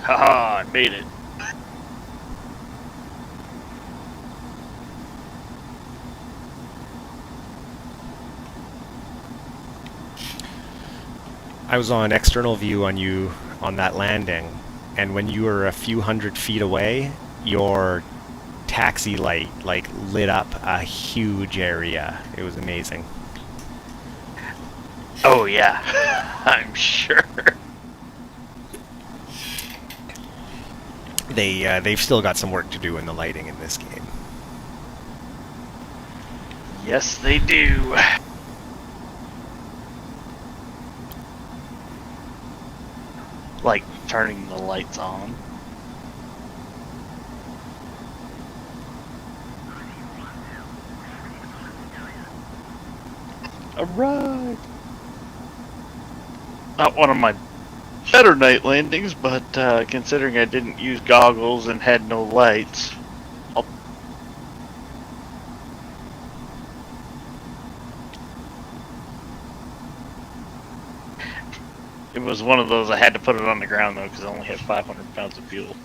Haha, I made it. I was on external view on you on that landing, and when you were a few hundred feet away, your taxi light like lit up a huge area. It was amazing. Oh yeah, I'm sure. They've still got some work to do in the lighting in this game. Yes, they do. Like turning the lights on. Alright. Not one of my better night landings, but considering I didn't use goggles and had no lights, it was one of those I had to put it on the ground though because I only had 500 pounds of fuel.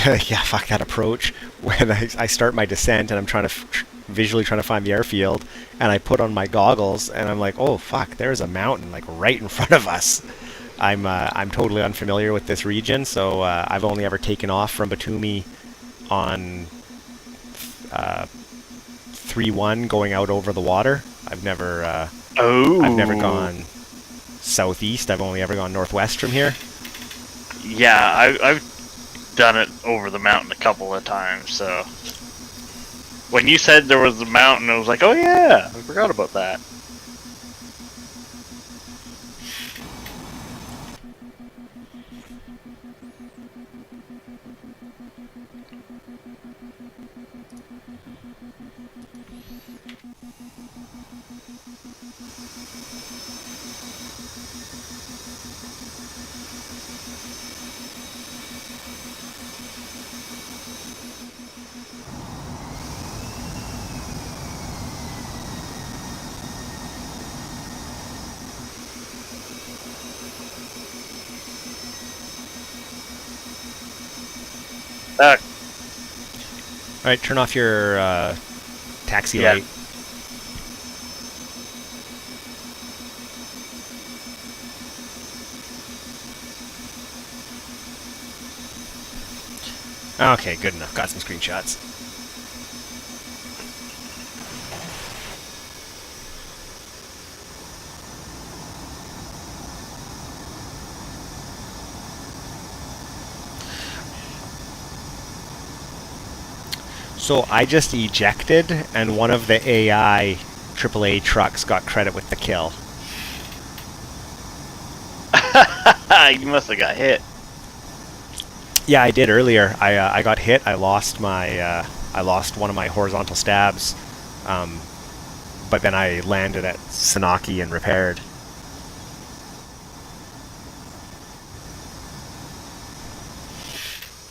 Yeah, fuck that approach. When I start my descent and I'm trying to visually trying to find the airfield, and I put on my goggles and I'm like, oh fuck, there's a mountain like right in front of us. I'm totally unfamiliar with this region, so I've only ever taken off from Batumi on 3-1 going out over the water. I've never gone southeast. I've only ever gone northwest from here. Yeah, I've done it over the mountain a couple of times, so when you said there was a mountain, I was like, oh yeah, I forgot about that. Alright, turn off your taxi Yeah. light. Okay, good enough. Got some screenshots. So I just ejected, and one of the AI AAA trucks got credit with the kill. You must have got hit. Yeah, I did earlier. I got hit. I lost one of my horizontal stabs, but then I landed at Sanaki and repaired.